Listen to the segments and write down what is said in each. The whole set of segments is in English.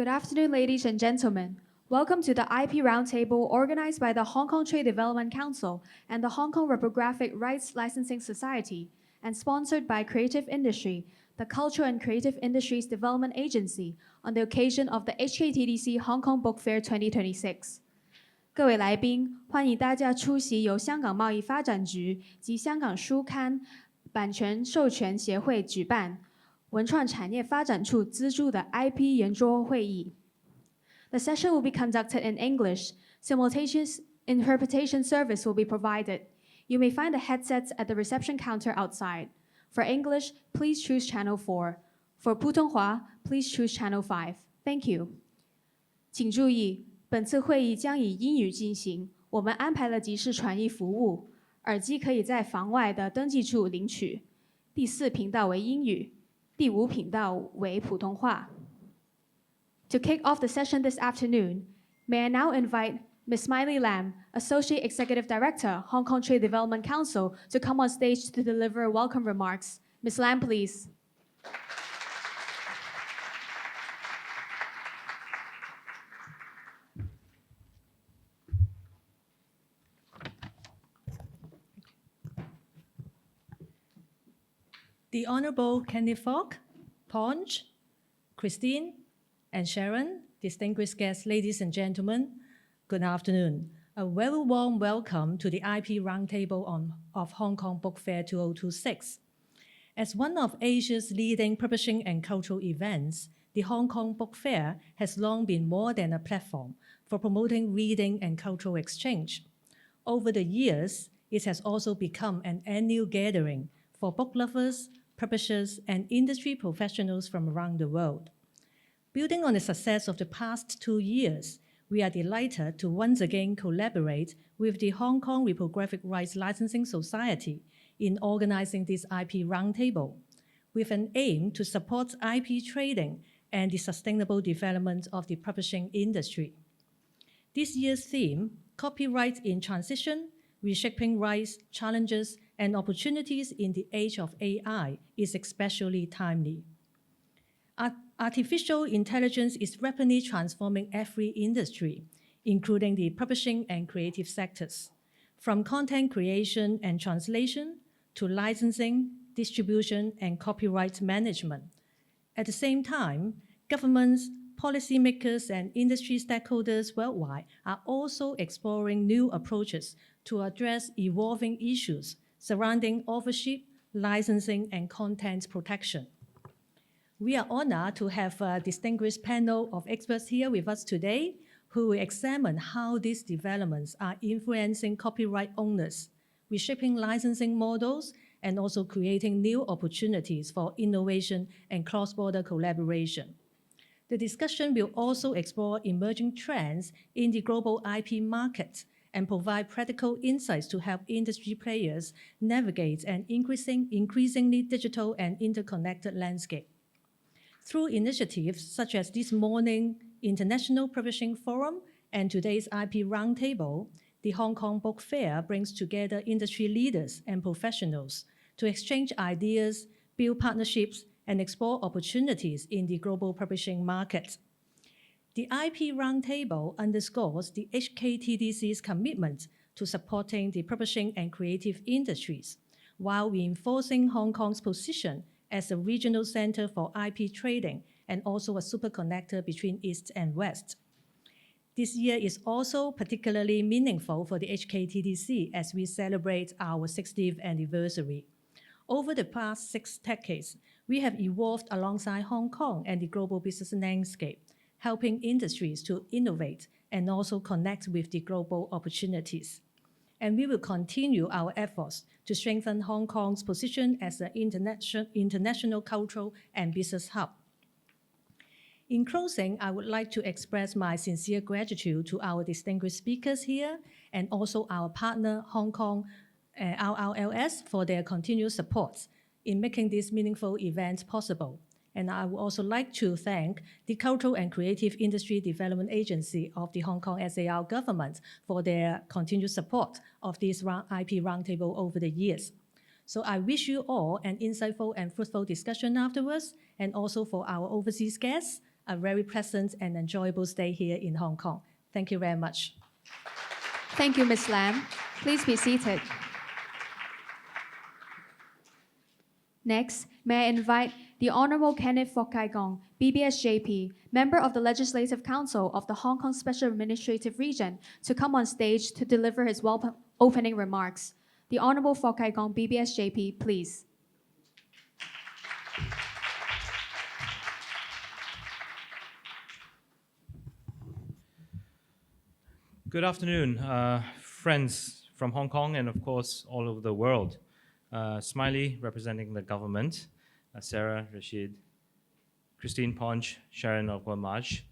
Good afternoon, ladies and gentlemen. Welcome to the IP Roundtable organized by the Hong Kong Trade Development Council and the Hong Kong Reprographic Rights Licensing Society, and sponsored by Creative Industry, the Cultural and Creative Industries Development Agency, on the occasion of the HKTDC Hong Kong Book Fair 2026. 各位来宾，欢迎大家出席由香港贸易发展局及香港书刊版权授权协会举办、文创产业发展处资助的 IP 圆桌会议。The session will be conducted in English. Simultaneous interpretation service will be provided. You may find the headsets at the reception counter outside. For English, please choose channel 4. For 普通话, please choose channel 5. Thank you. 请注意，本次会议将以英语进行，我们安排了即时传译服务，耳机可以在房外的登记处领取。第4频道为英语，第5频道为普通话。To kick off the session this afternoon, may I now invite Ms. Smiley Lam, Associate Executive Director, Hong Kong Trade Development Council, to come on stage to deliver welcome remarks. Ms. Lam, please. The Honourable Kenny Fogg, Ponch, Christine, and Sharon, distinguished guests, ladies and gentlemen, good afternoon. A very warm welcome to the IP Roundtable of Hong Kong Book Fair 2026. As one of Asia's leading publishing and cultural events, the Hong Kong Book Fair has long been more than a platform for promoting reading and cultural exchange. Over the years, it has also become an annual gathering for book lovers, publishers, and industry professionals from around the world. Building on the success of the past 2 years, we are delighted to once again collaborate with the Hong Kong Reprographic Rights Licensing Society in organizing this IP Roundtable, with an aim to support IP trading and the sustainable development of the publishing industry. This year's theme, Copyright in Transition, Reshaping Rights, Challenges, and Opportunities in the Age of AI, is especially timely. Artificial intelligence is rapidly transforming every industry, including the publishing and creative sectors, from content creation and translation to licensing, distribution, and copyright management. At the same time, governments, policymakers, and industry stakeholders worldwide are also exploring new approaches to address evolving issues surrounding authorship, licensing, and content protection. We are honored to have a distinguished panel of experts here with us today who will examine how these developments are influencing copyright owners, reshaping licensing models, and also creating new opportunities for innovation and cross-border collaboration. The discussion will also explore emerging trends in the global IP market and provide practical insights to help industry players navigate an increasingly digital and interconnected landscape. Through initiatives such as this morning's International Publishing Forum and today's IP Roundtable, the Hong Kong Book Fair brings together industry leaders and professionals to exchange ideas, build partnerships, and explore opportunities in the global publishing market. The IP Roundtable underscores the HKTDC's commitment to supporting the publishing and creative industries, while reinforcing Hong Kong's position as a regional center for IP trading and also a super connector between East and West. This year is also particularly meaningful for the HKTDC as we celebrate our 60th anniversary. Over the past 6 decades, we have evolved alongside Hong Kong and the global business landscape, helping industries to innovate and also connect with the global opportunities. And we will continue our efforts to strengthen Hong Kong's position as an international cultural and business hub. In closing, I would like to express my sincere gratitude to our distinguished speakers here and also our partner, Hong Kong RRLS, for their continued support in making this meaningful event possible. And I would also like to thank the Cultural and Creative Industry Development Agency of the Hong Kong SAR government for their continued support of this IP Roundtable over the years. So I wish you all an insightful and fruitful discussion afterwards, and also for our overseas guests, a very pleasant and enjoyable stay here in Hong Kong. Thank you very much. Thank you, Ms. Lam. Please be seated. Next, may I invite the Honourable Kenneth Fok Kai Gong, BBSJP, Member of the Legislative Council of the Hong Kong Special Administrative Region, to come on stage to deliver his opening remarks. The Honourable Fok Kai Gong, BBSJP, please. Good afternoon, friends from Hong Kong and of course all over the world. Smiley representing the government, Sarah, Rashid, Christine Ponch, Sharon of Guamaj,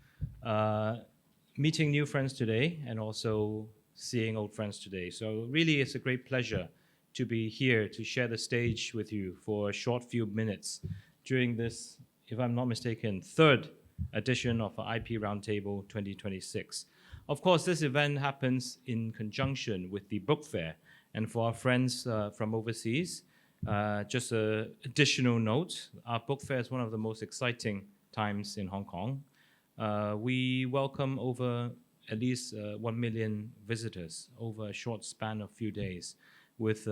meeting new friends today and also seeing old friends today. So really it's a great pleasure to be here to share the stage with you for a short few minutes during this, if I'm not mistaken, third edition of IP Roundtable 2026. Of course, this event happens in conjunction with the book fair. And for our friends from overseas, just an additional note, our book fair is one of the most exciting times in Hong Kong. We welcome over at least 1 million visitors over a short span of few days with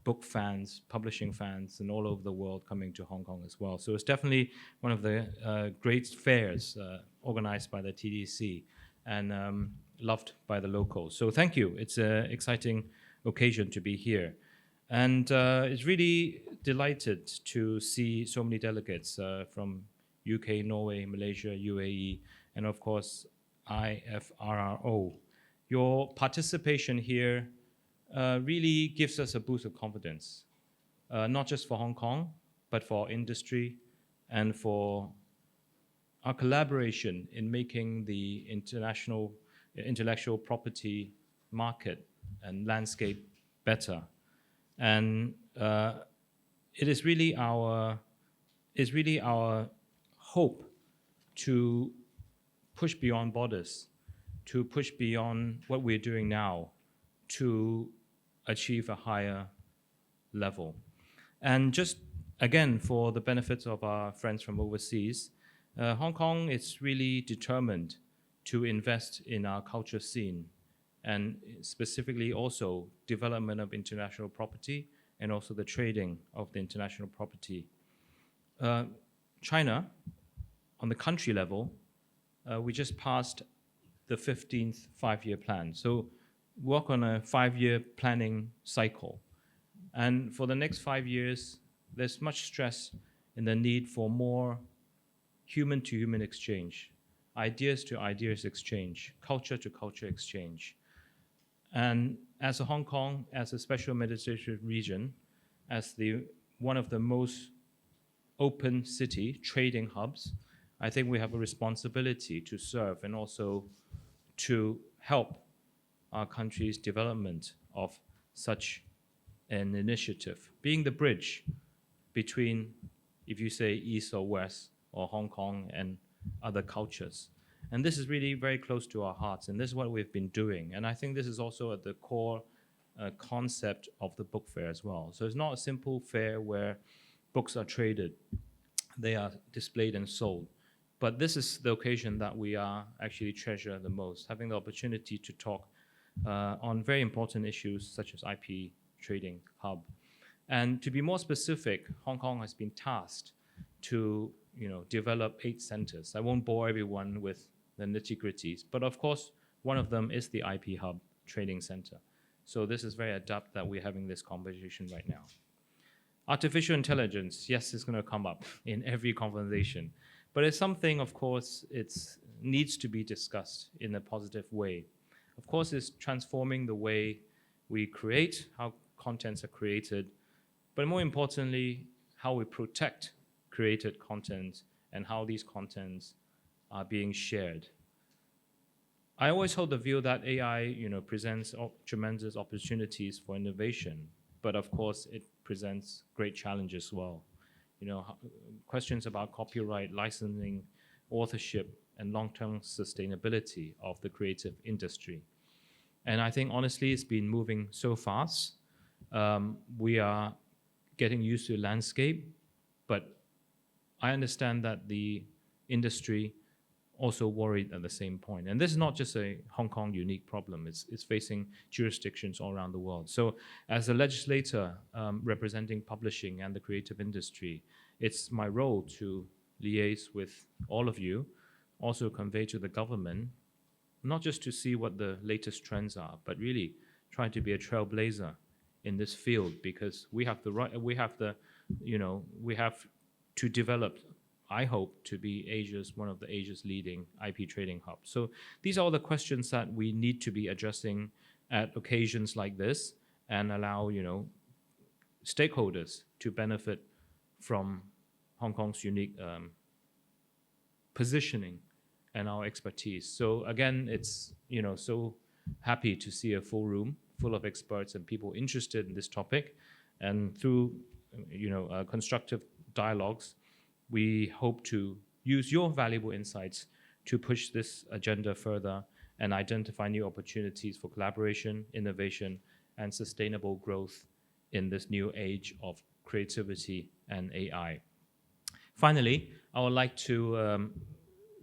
book fans, publishing fans, and all over the world coming to Hong Kong as well. So it's definitely one of the great fairs organized by the TDC and loved by the locals. So thank you. It's an exciting occasion to be here. And it's really delighted to see so many delegates from UK, Norway, Malaysia, UAE, and of course, IFRRO. Your participation here really gives us a boost of confidence, not just for Hong Kong, but for our industry and for our collaboration in making the international intellectual property market and landscape better. And it is really our hope to push beyond borders, to push beyond what we're doing now, to achieve a higher level. And just again, for the benefits of our friends from overseas, Hong Kong is really determined to invest in our culture scene and specifically also development of international property and also the trading of the international property. China, on the country level, we just passed the 15th five-year plan. So work on a 5-year planning cycle. And for the next 5 years, there's much stress in the need for more human-to-human exchange, ideas-to-ideas exchange, culture-to-culture exchange. And as a Hong Kong, as a special administrative region, as one of the most open city trading hubs, I think we have a responsibility to serve and also to help our country's development of such an initiative, being the bridge between, if you say East or West, or Hong Kong and other cultures. And this is really very close to our hearts, and this is what we've been doing. And I think this is also at the core concept of the book fair as well. So it's not a simple fair where books are traded, they are displayed and sold. But this is the occasion that we are actually treasure the most, having the opportunity to talk on very important issues such as IP trading hub. And to be more specific, Hong Kong has been tasked to develop 8 centers. I won't bore everyone with the nitty-gritties, but of course, one of them is the IP Hub Training Center. So this is very adept that we're having this conversation right now. Artificial intelligence, yes, it's going to come up in every conversation, but it's something, of course, it needs to be discussed in a positive way. Of course, it's transforming the way we create, how contents are created, but more importantly, how we protect created content and how these contents are being shared. I always hold the view that AI, presents tremendous opportunities for innovation, but of course it presents great challenges as well. Questions about copyright, licensing, authorship, and long-term sustainability of the creative industry. And I think honestly, it's been moving so fast. We are getting used to the landscape, but I understand that the industry also worried at the same point. And this is not just a Hong Kong unique problem, it's facing jurisdictions all around the world. So as a legislator representing publishing and the creative industry, it's my role to liaise with all of you, also convey to the government, not just to see what the latest trends are, but really try to be a trailblazer in this field, because we have to develop, I hope, to be one of Asia's leading IP trading hubs. So these are all the questions that we need to be addressing at occasions like this, and allow stakeholders to benefit from Hong Kong's unique positioning and our expertise. So again, it's so happy to see a full room full of experts and people interested in this topic, and through constructive dialogues, we hope to use your valuable insights to push this agenda further and identify new opportunities for collaboration, innovation, and sustainable growth in this new age of creativity and AI. Finally, I would like to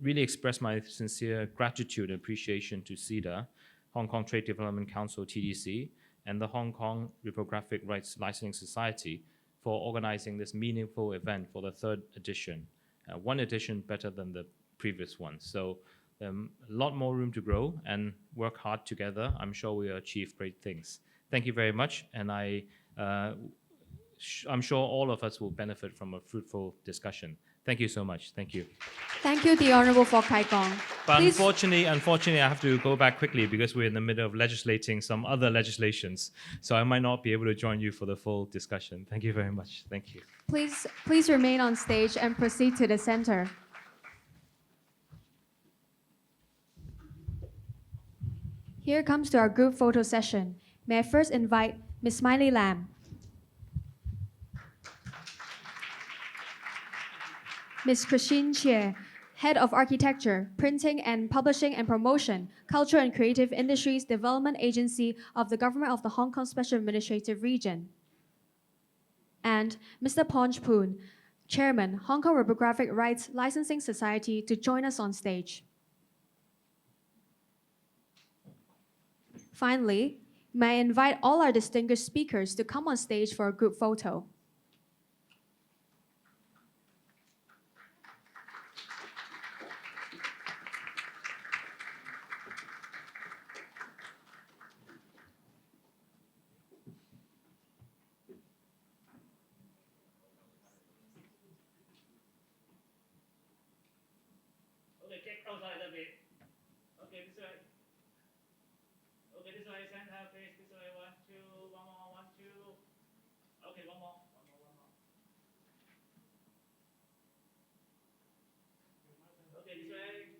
really express my sincere gratitude and appreciation to CEDA, Hong Kong Trade Development Council, TDC, and the Hong Kong Reprographic Rights Licensing Society for organizing this meaningful event for the third edition. One edition better than the previous one. So a lot more room to grow and work hard together. I'm sure we'll achieve great things. Thank you very much, and I'm sure all of us will benefit from a fruitful discussion. Thank you so much. Thank you. Thank you, the Honourable Fok Kai Kong. But Please- unfortunately, I have to go back quickly because we're in the middle of legislating some other legislations. So I might not be able to join you for the full discussion. Thank you very much. Thank you. Please remain on stage and proceed to the center. Here comes to our group photo session. May I first invite Ms. Smiley Lam, Ms. Christine Chia, Head of Architecture, Printing and Publishing and Promotion, Culture and Creative Industries Development Agency of the Government of the Hong Kong Special Administrative Region, and Mr. Ponch Poon, Chairman, Hong Kong Reprographic Rights Licensing Society, to join us on stage. Finally, may I invite all our distinguished speakers to come on stage for a group photo. Okay, check outside a bit. Okay, this way. Okay, this way, center, please. This way, 1, 2, 1 more, 1, 2. Okay, one more. Okay, this way.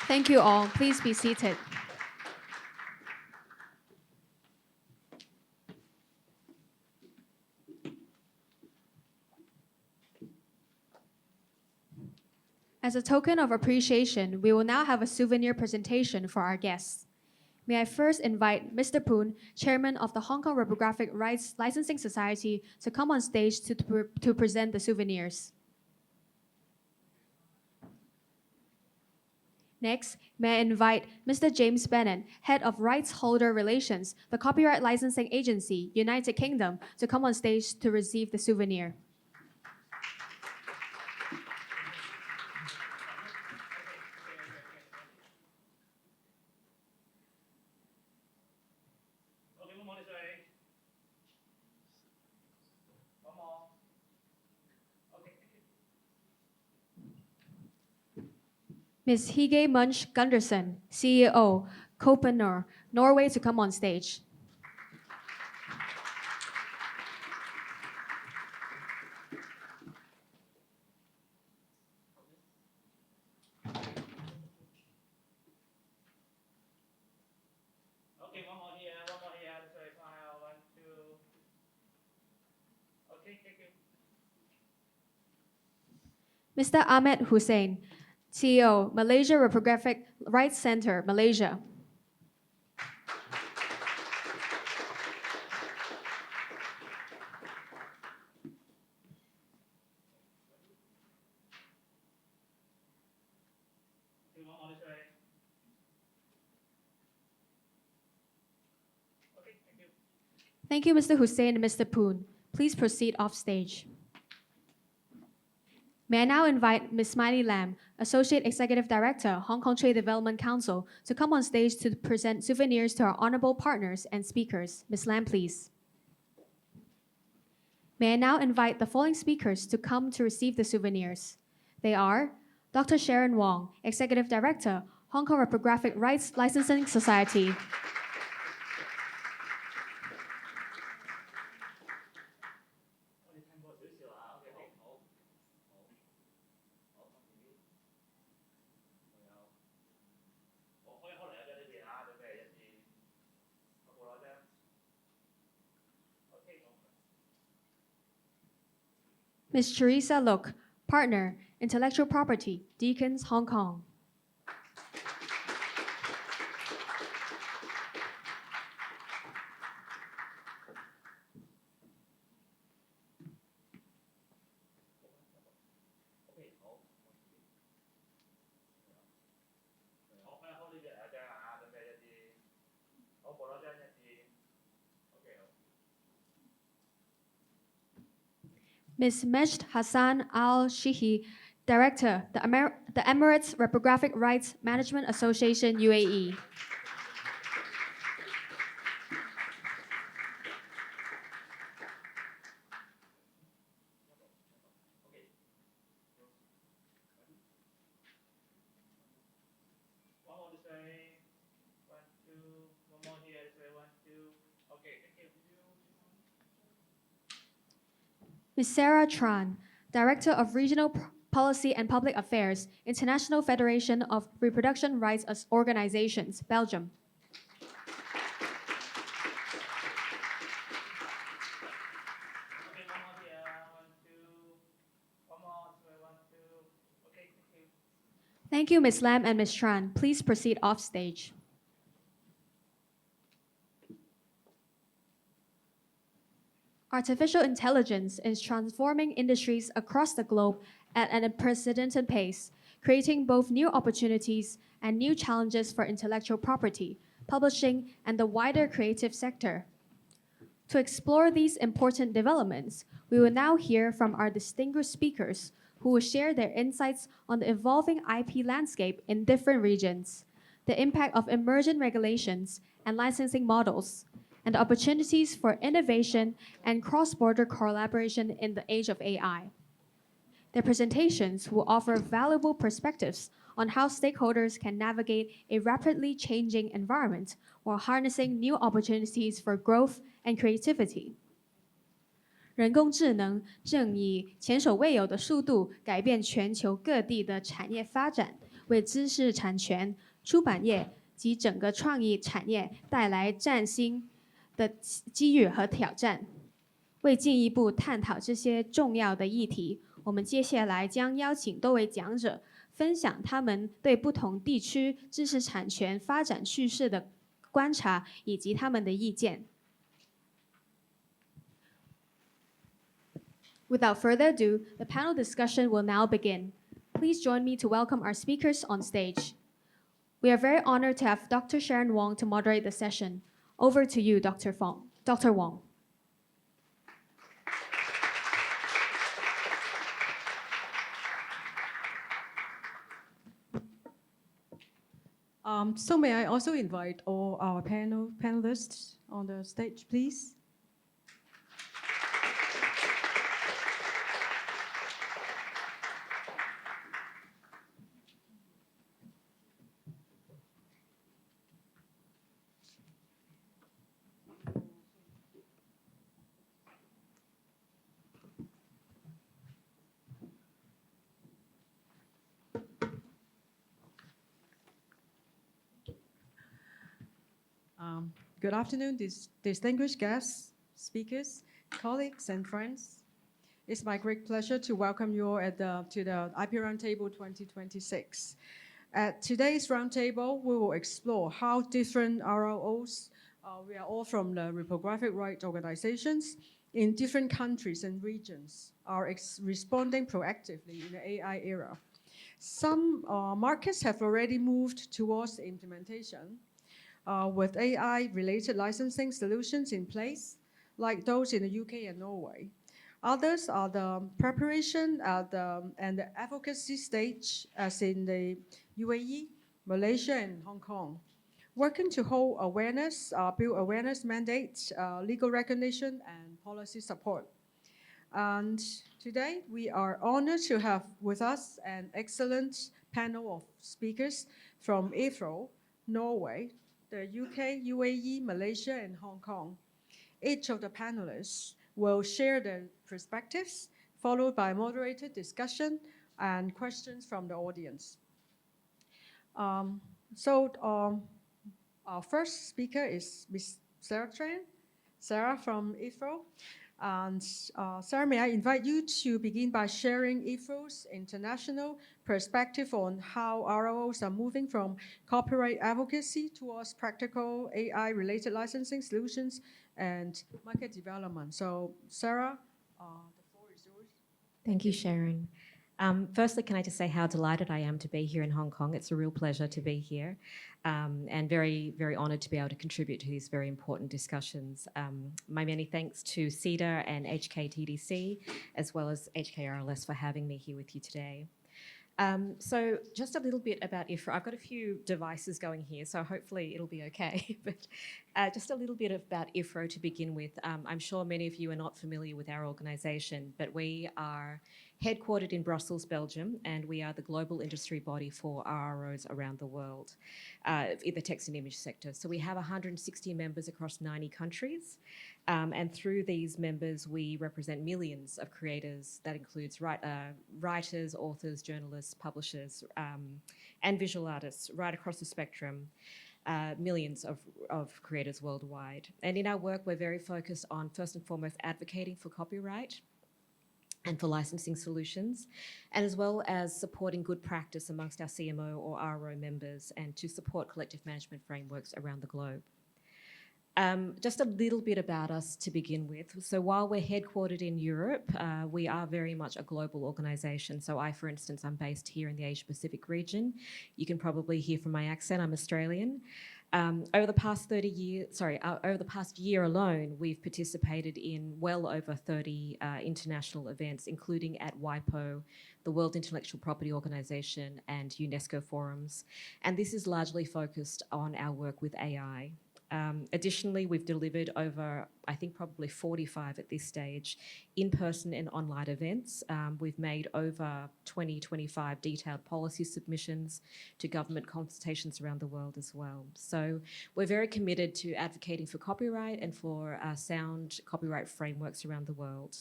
Thank you all. Please be seated. As a token of appreciation, we will now have a souvenir presentation for our guests. May I first invite Mr. Poon, Chairman of the Hong Kong Reprographic Rights Licensing Society, to come on stage to present the souvenirs. Next, may I invite Mr. James Bennett, Head of Rights Holder Relations, the Copyright Licensing Agency, United Kingdom, to come on stage to receive the souvenir. Okay, one more this way. One more. Okay, thank you. Ms. Hige Munch Gunderson, CEO, Copenor, Norway, to come on stage. Okay, one more here. This way, smile. 1, 2. Okay, thank you. Mr. Ahmed Hussein, CEO, Malaysia Reprographic Rights Center, Malaysia. Thank you, Mr. Hussein and Mr. Poon. Please proceed off stage. May I now invite Ms. Smiley Lam, Associate Executive Director, Hong Kong Trade Development Council, to come on stage to present souvenirs to our honorable partners and speakers. Ms. Lam, please. May I now invite the following speakers to come to receive the souvenirs. They are Dr. Sharon Wong, Executive Director, Hong Kong Reprographic Rights Licensing Society. Ms. Teresa Look, Partner, Intellectual Property, Deacons, Hong Kong. Ms. Majd Hassan Al-Shihi, Director, the Emirates Reprographic Rights Management Association, UAE. One more this way. 1, 2. One more here this way. 1, 2. Okay, thank you. Ms. Sarah Tran, Director of Regional Policy and Public Affairs, International Federation of Reproduction Rights Organizations, Belgium. Okay, one more here. 1, 2. One more this way. 1, 2. Okay, thank you. Thank you, Ms. Lam and Ms. Tran. Please proceed off stage. Artificial intelligence is transforming industries across the globe at an unprecedented pace, creating both new opportunities and new challenges for intellectual property, publishing, and the wider creative sector. To explore these important developments, we will now hear from our distinguished speakers who will share their insights on the evolving IP landscape in different regions, the impact of emergent regulations and licensing models, and the opportunities for innovation and cross-border collaboration in the age of AI. Their presentations will offer valuable perspectives on how stakeholders can navigate a rapidly changing environment while harnessing new opportunities for growth and creativity. 人工智能正以前所未有的速度改变全球各地的产业发展，为知识产权、出版业及整个创意产业带来崭新的机遇和挑战。为进一步探讨这些重要的议题，我们接下来将邀请多位讲者分享他们对不同地区知识产权发展趋势的观察以及他们的意见。Without further ado, the panel discussion will now begin. Please join me to welcome our speakers on stage. We are very honored to have Dr. Sharon Wong to moderate the session. Over to you, Dr. Wong. So may I also invite all our panelists on the stage, please? Good afternoon, distinguished guests, speakers, colleagues, and friends. It's my great pleasure to welcome you all to the IP Roundtable 2026. At today's roundtable, we will explore how different ROOs, we are all from the reprographic rights organizations in different countries and regions, are responding proactively in the AI era. Some markets have already moved towards the implementation with AI-related licensing solutions in place. like those in the UK and Norway. Others are the preparation and the advocacy stage, as in the UAE, Malaysia, and Hong Kong, working to hold awareness, build awareness mandates, legal recognition, and policy support. And today, we are honored to have with us an excellent panel of speakers from Israel, Norway, the UK, UAE, Malaysia, and Hong Kong. Each of the panelists will share their perspectives, followed by moderated discussion and questions from the audience. Our first speaker is Ms. Sarah Tran. Sarah from Israel. And Sarah, may I invite you to begin by sharing Israel's international perspective on how ROs are moving from copyright advocacy towards practical AI-related licensing solutions and market development. So, Sarah, the floor is yours. Thank you, Sharon. Firstly, can I just say how delighted I am to be here in Hong Kong. It's a real pleasure to be here, and very, very honoured to be able to contribute to these very important discussions. My many thanks to CEDA and HKTDC, as well as HKRLS for having me here with you today. So just a little bit about IFRA. I've got a few devices going here, so hopefully it'll be okay. But just a little bit about IFRA to begin with. I'm sure many of you are not familiar with our organisation, but we are headquartered in Brussels, Belgium, and we are the global industry body for RROs around the world in the text and image sector. So we have 160 members across 90 countries, and through these members we represent millions of creators. That includes writers, authors, journalists, publishers, and visual artists right across the spectrum. Millions of creators worldwide. And in our work, we're very focused on, first and foremost, advocating for copyright and for licensing solutions, and as well as supporting good practice amongst our CMO or RO members, and to support collective management frameworks around the globe. Just a little bit about us to begin with. So while we're headquartered in Europe, we are very much a global organisation. So I, for instance, I'm based here in the Asia-Pacific region. You can probably hear from my accent, I'm Australian. Over the past year alone, we've participated in well over 30 international events, including at WIPO, the World Intellectual Property Organization, and UNESCO forums. And this is largely focused on our work with AI. Additionally, we've delivered over, I think probably 45 at this stage, in-person and online events. We've made over 25 detailed policy submissions to government consultations around the world as well. So we're very committed to advocating for copyright and for sound copyright frameworks around the world.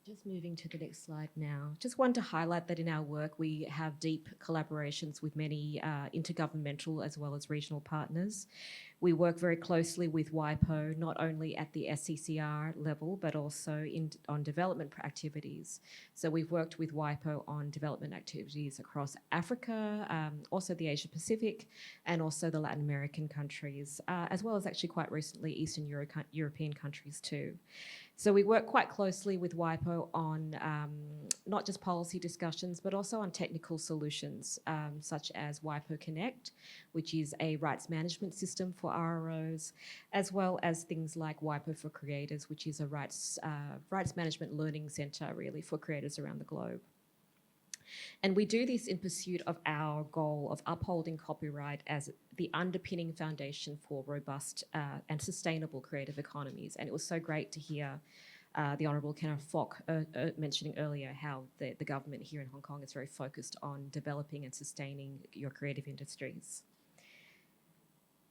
Just moving to the next slide now. Just wanted to highlight that in our work, we have deep collaborations with many intergovernmental as well as regional partners. We work very closely with WIPO, not only at the SCCR level, but also on development activities. So we've worked with WIPO on development activities across Africa, also the Asia Pacific, and also the Latin American countries, as well as actually quite recently Eastern European countries too. So we work quite closely with WIPO on not just policy discussions, but also on technical solutions, such as WIPO Connect, which is a rights management system for RROs, as well as things like WIPO for Creators, which is a rights management learning centre really for creators around the globe. And we do this in pursuit of our goal of upholding copyright as the underpinning foundation for robust and sustainable creative economies. And it was so great to hear the Honourable Kenneth Fock mentioning earlier how the government here in Hong Kong is very focused on developing and sustaining your creative industries.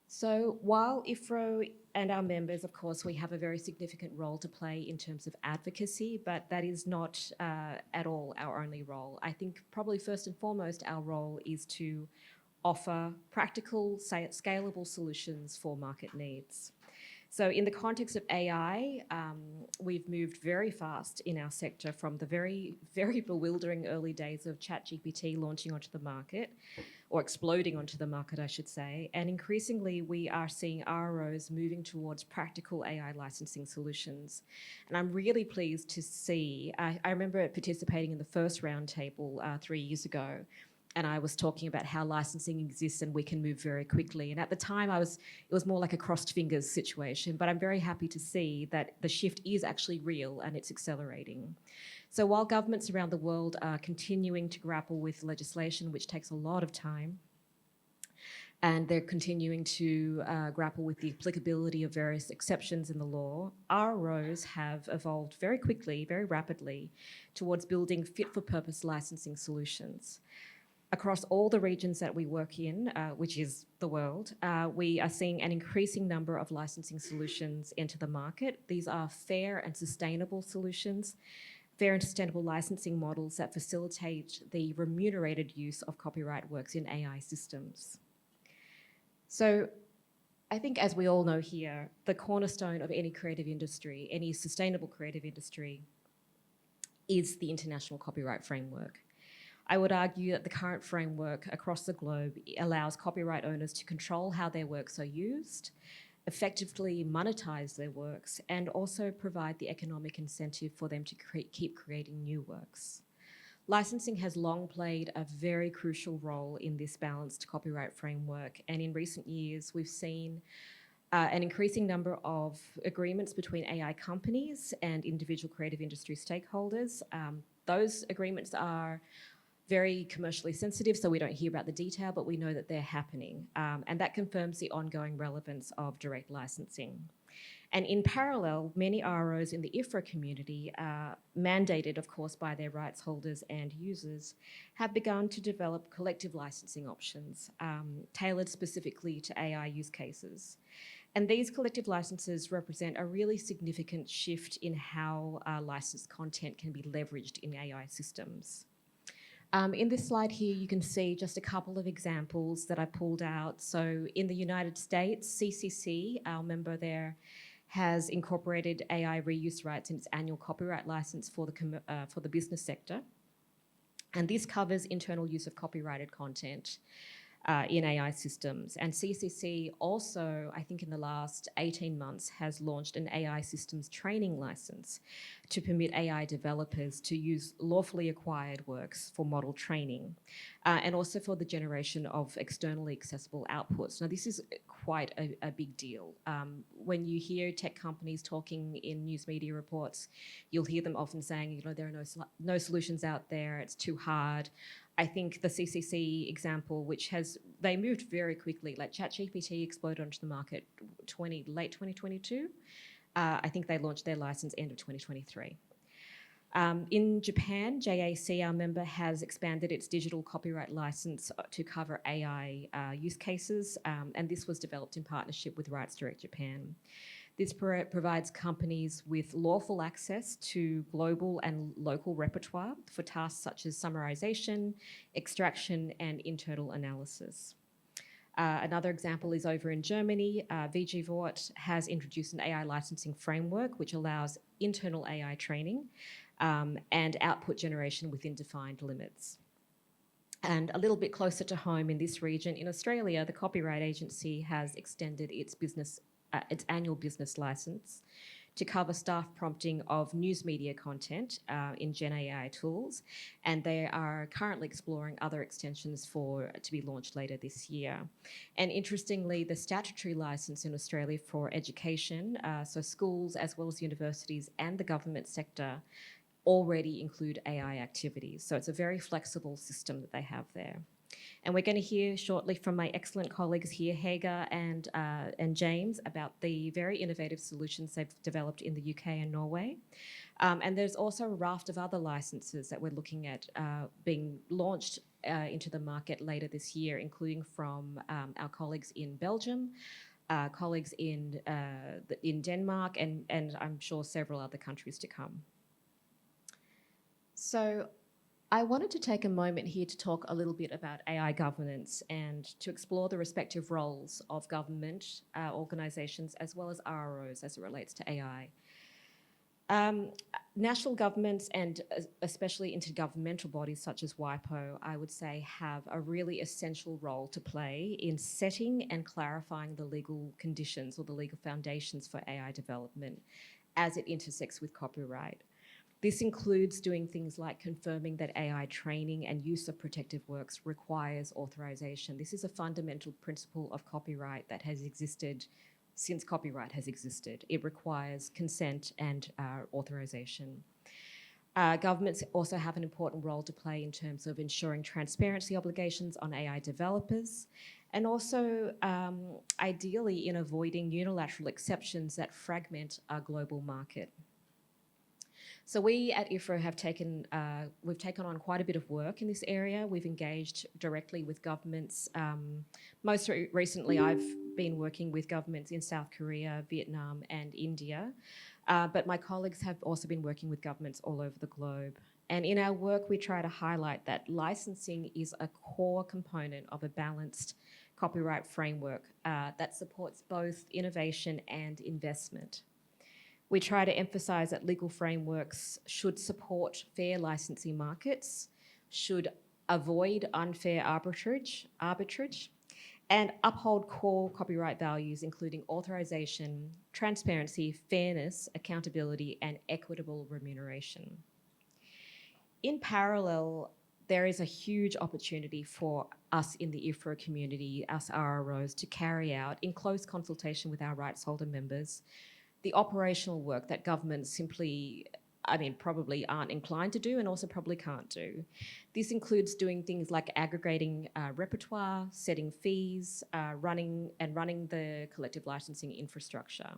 So while IFRO and our members, of course, we have a very significant role to play in terms of advocacy, but that is not at all our only role. I think probably first and foremost, our role is to offer practical, scalable solutions for market needs. So in the context of AI, we've moved very fast in our sector from the very, very bewildering early days of ChatGPT launching onto the market, or exploding onto the market, I should say. And increasingly, we are seeing RROs moving towards practical AI licensing solutions. And I'm really pleased to see, I remember participating in the first roundtable 3 years ago, and I was talking about how licensing exists and we can move very quickly. And at the time, it was more like a crossed fingers situation, but I'm very happy to see that the shift is actually real and it's accelerating. So while governments around the world are continuing to grapple with legislation, which takes a lot of time, and they're continuing to grapple with the applicability of various exceptions in the law, ROs have evolved very quickly, very rapidly, towards building fit-for-purpose licensing solutions. Across all the regions that we work in, which is the world, we are seeing an increasing number of licensing solutions enter the market. These are fair and sustainable solutions, fair and sustainable licensing models that facilitate the remunerated use of copyright works in AI systems. So I think, as we all know here, the cornerstone of any creative industry, any sustainable creative industry, is the international copyright framework. I would argue that the current framework across the globe allows copyright owners to control how their works are used, effectively monetize their works, and also provide the economic incentive for them to keep creating new works. Licensing has long played a very crucial role in this balanced copyright framework, and in recent years we've seen an increasing number of agreements between AI companies and individual creative industry stakeholders. Those agreements are very commercially sensitive, so we don't hear about the detail, but we know that they're happening, and that confirms the ongoing relevance of direct licensing. And in parallel, many ROs in the IFRA community, mandated, of course, by their rights holders and users, have begun to develop collective licensing options tailored specifically to AI use cases. And these collective licenses represent a really significant shift in how licensed content can be leveraged in AI systems. In this slide here, you can see just a couple of examples that I pulled out. So in the United States, CCC, our member there, has incorporated AI reuse rights in its annual copyright license for the business sector. And this covers internal use of copyrighted content in AI systems. And CCC also, I think in the last 18 months, has launched an AI systems training license to permit AI developers to use lawfully acquired works for model training, and also for the generation of externally accessible outputs. Now, this is quite a big deal. When you hear tech companies talking in news media reports, you'll hear them often saying, you know, there are no solutions out there, it's too hard. I think the CCC example, they moved very quickly, like ChatGPT exploded onto the market late 2022. I think they launched their license end of 2023. In Japan, JAC, our member, has expanded its digital copyright license to cover AI use cases, and this was developed in partnership with Rights Direct Japan. This provides companies with lawful access to global and local repertoire for tasks such as summarization, extraction, and internal analysis. Another example is over in Germany. VG has introduced an AI licensing framework which allows internal AI training and output generation within defined limits. And a little bit closer to home in this region, in Australia, the Copyright Agency has extended its annual business license to cover staff prompting of news media content in Gen AI tools, and they are currently exploring other extensions to be launched later this year. And interestingly, the statutory license in Australia for education, so schools as well as universities and the government sector, already include AI activities. So it's a very flexible system that they have there. And we're going to hear shortly from my excellent colleagues here, Hagar and James, about the very innovative solutions they've developed in the UK and Norway. And there's also a raft of other licenses that we're looking at being launched into the market later this year, including from our colleagues in Belgium, colleagues in Denmark, and I'm sure several other countries to come. So I wanted to take a moment here to talk a little bit about AI governance and to explore the respective roles of government organisations as well as ROs as it relates to AI. National governments and especially intergovernmental bodies such as WIPO, I would say, have a really essential role to play in setting and clarifying the legal conditions or the legal foundations for AI development as it intersects with copyright. This includes doing things like confirming that AI training and use of protective works requires authorization. This is a fundamental principle of copyright that has existed since copyright has existed. It requires consent and authorization. Governments also have an important role to play in terms of ensuring transparency obligations on AI developers, and also ideally in avoiding unilateral exceptions that fragment our global market. So we at IFRO have taken on quite a bit of work in this area. We've engaged directly with governments. Most recently, I've been working with governments in South Korea, Vietnam, and India. But my colleagues have also been working with governments all over the globe. And in our work, we try to highlight that licensing is a core component of a balanced copyright framework that supports both innovation and investment. We try to emphasise that legal frameworks should support fair licensing markets, should avoid unfair arbitrage, and uphold core copyright values, including authorisation, transparency, fairness, accountability, and equitable remuneration. In parallel, there is a huge opportunity for us in the IFRO community, us RROs, to carry out, in close consultation with our rights holder members, the operational work that governments simply, probably aren't inclined to do and also probably can't do. This includes doing things like aggregating repertoire, setting fees, running the collective licensing infrastructure.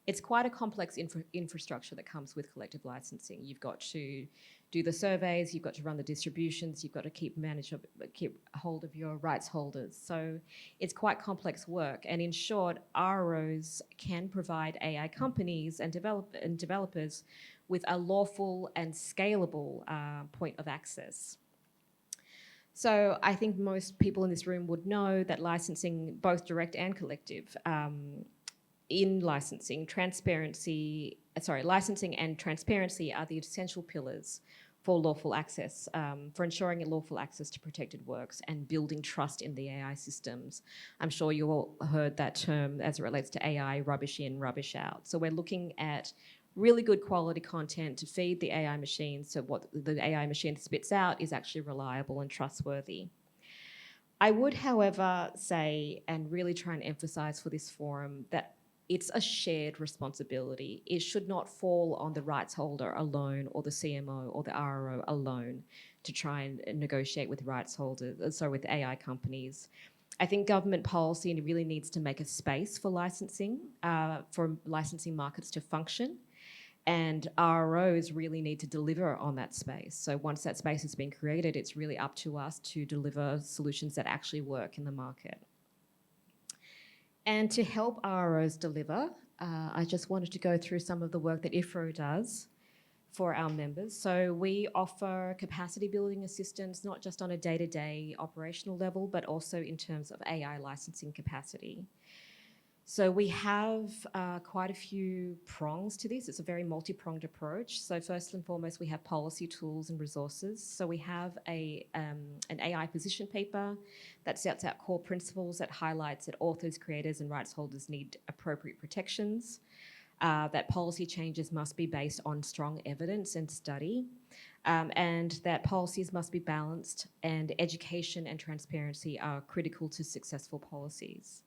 It's quite a complex infrastructure that comes with collective licensing. You've got to do the surveys, you've got to run the distributions, you've got to keep hold of your rights holders. So it's quite complex work. And in short, RROs can provide AI companies and developers with a lawful and scalable point of access. So I think most people in this room would know that licensing, both direct and collective, in licensing and transparency are the essential pillars for lawful access, for ensuring lawful access to protected works and building trust in the AI systems. I'm sure you all heard that term as it relates to AI, rubbish in, rubbish out. So we're looking at really good quality content to feed the AI machine so what the AI machine spits out is actually reliable and trustworthy. I would, however, say and really try and emphasise for this forum that it's a shared responsibility. It should not fall on the rights holder alone or the CMO or the RRO alone to try and negotiate with rights holders, with AI companies. I think government policy really needs to make a space for licensing markets to function, and RROs really need to deliver on that space. So once that space has been created, it's really up to us to deliver solutions that actually work in the market. And to help RROs deliver, I just wanted to go through some of the work that IFRO does for our members. So we offer capacity building assistance, not just on a day-to-day operational level, but also in terms of AI licensing capacity. So we have quite a few prongs to this. It's a very multi-pronged approach. So first and foremost, we have policy tools and resources. So we have an AI position paper that sets out core principles that highlights that authors, creators, and rights holders need appropriate protections, that policy changes must be based on strong evidence and study, and that policies must be balanced, and education and transparency are critical to successful policies.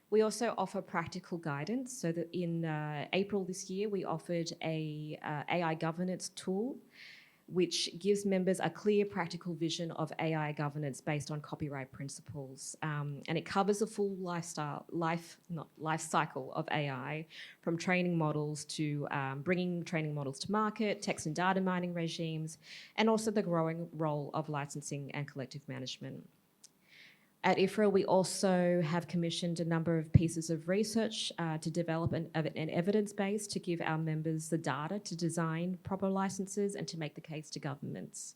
We also offer practical guidance, so that in April this year, we offered a AI governance tool, which gives members a clear practical vision of AI governance based on copyright principles. And it covers the full life cycle of AI, from training models to bringing training models to market, text and data mining regimes, and also the growing role of licensing and collective management. At IFRO, we also have commissioned a number of pieces of research to develop an evidence base to give our members the data to design proper licenses and to make the case to governments.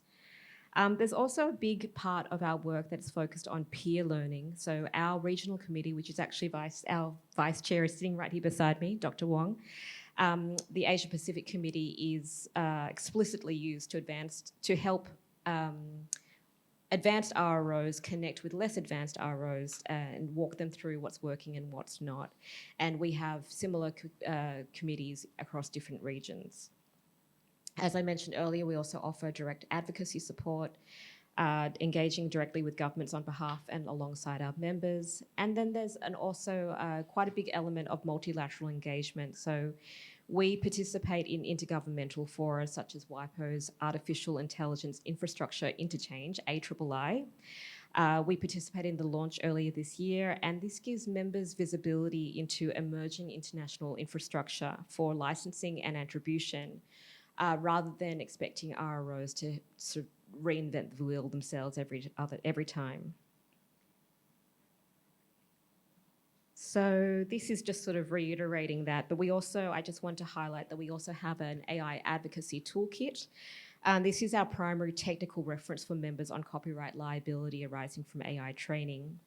There's also a big part of our work that's focused on peer learning. So our regional committee, which is actually our vice chair is sitting right here beside me, Dr. Wong. The Asia Pacific Committee is explicitly used to help advanced RROs connect with less advanced RROs and walk them through what's working and what's not. And we have similar committees across different regions. As I mentioned earlier, we also offer direct advocacy support, engaging directly with governments on behalf and alongside our members. And then there's also quite a big element of multilateral engagement. So we participate in intergovernmental fora such as WIPO's Artificial Intelligence Infrastructure Interchange, AIII. We participated in the launch earlier this year, and this gives members visibility into emerging international infrastructure for licensing and attribution, rather than expecting RROs to sort of reinvent the wheel themselves every time. So this is just sort of reiterating that, but I just want to highlight that we also have an AI advocacy toolkit. This is our primary technical reference for members on copyright liability arising from AI training.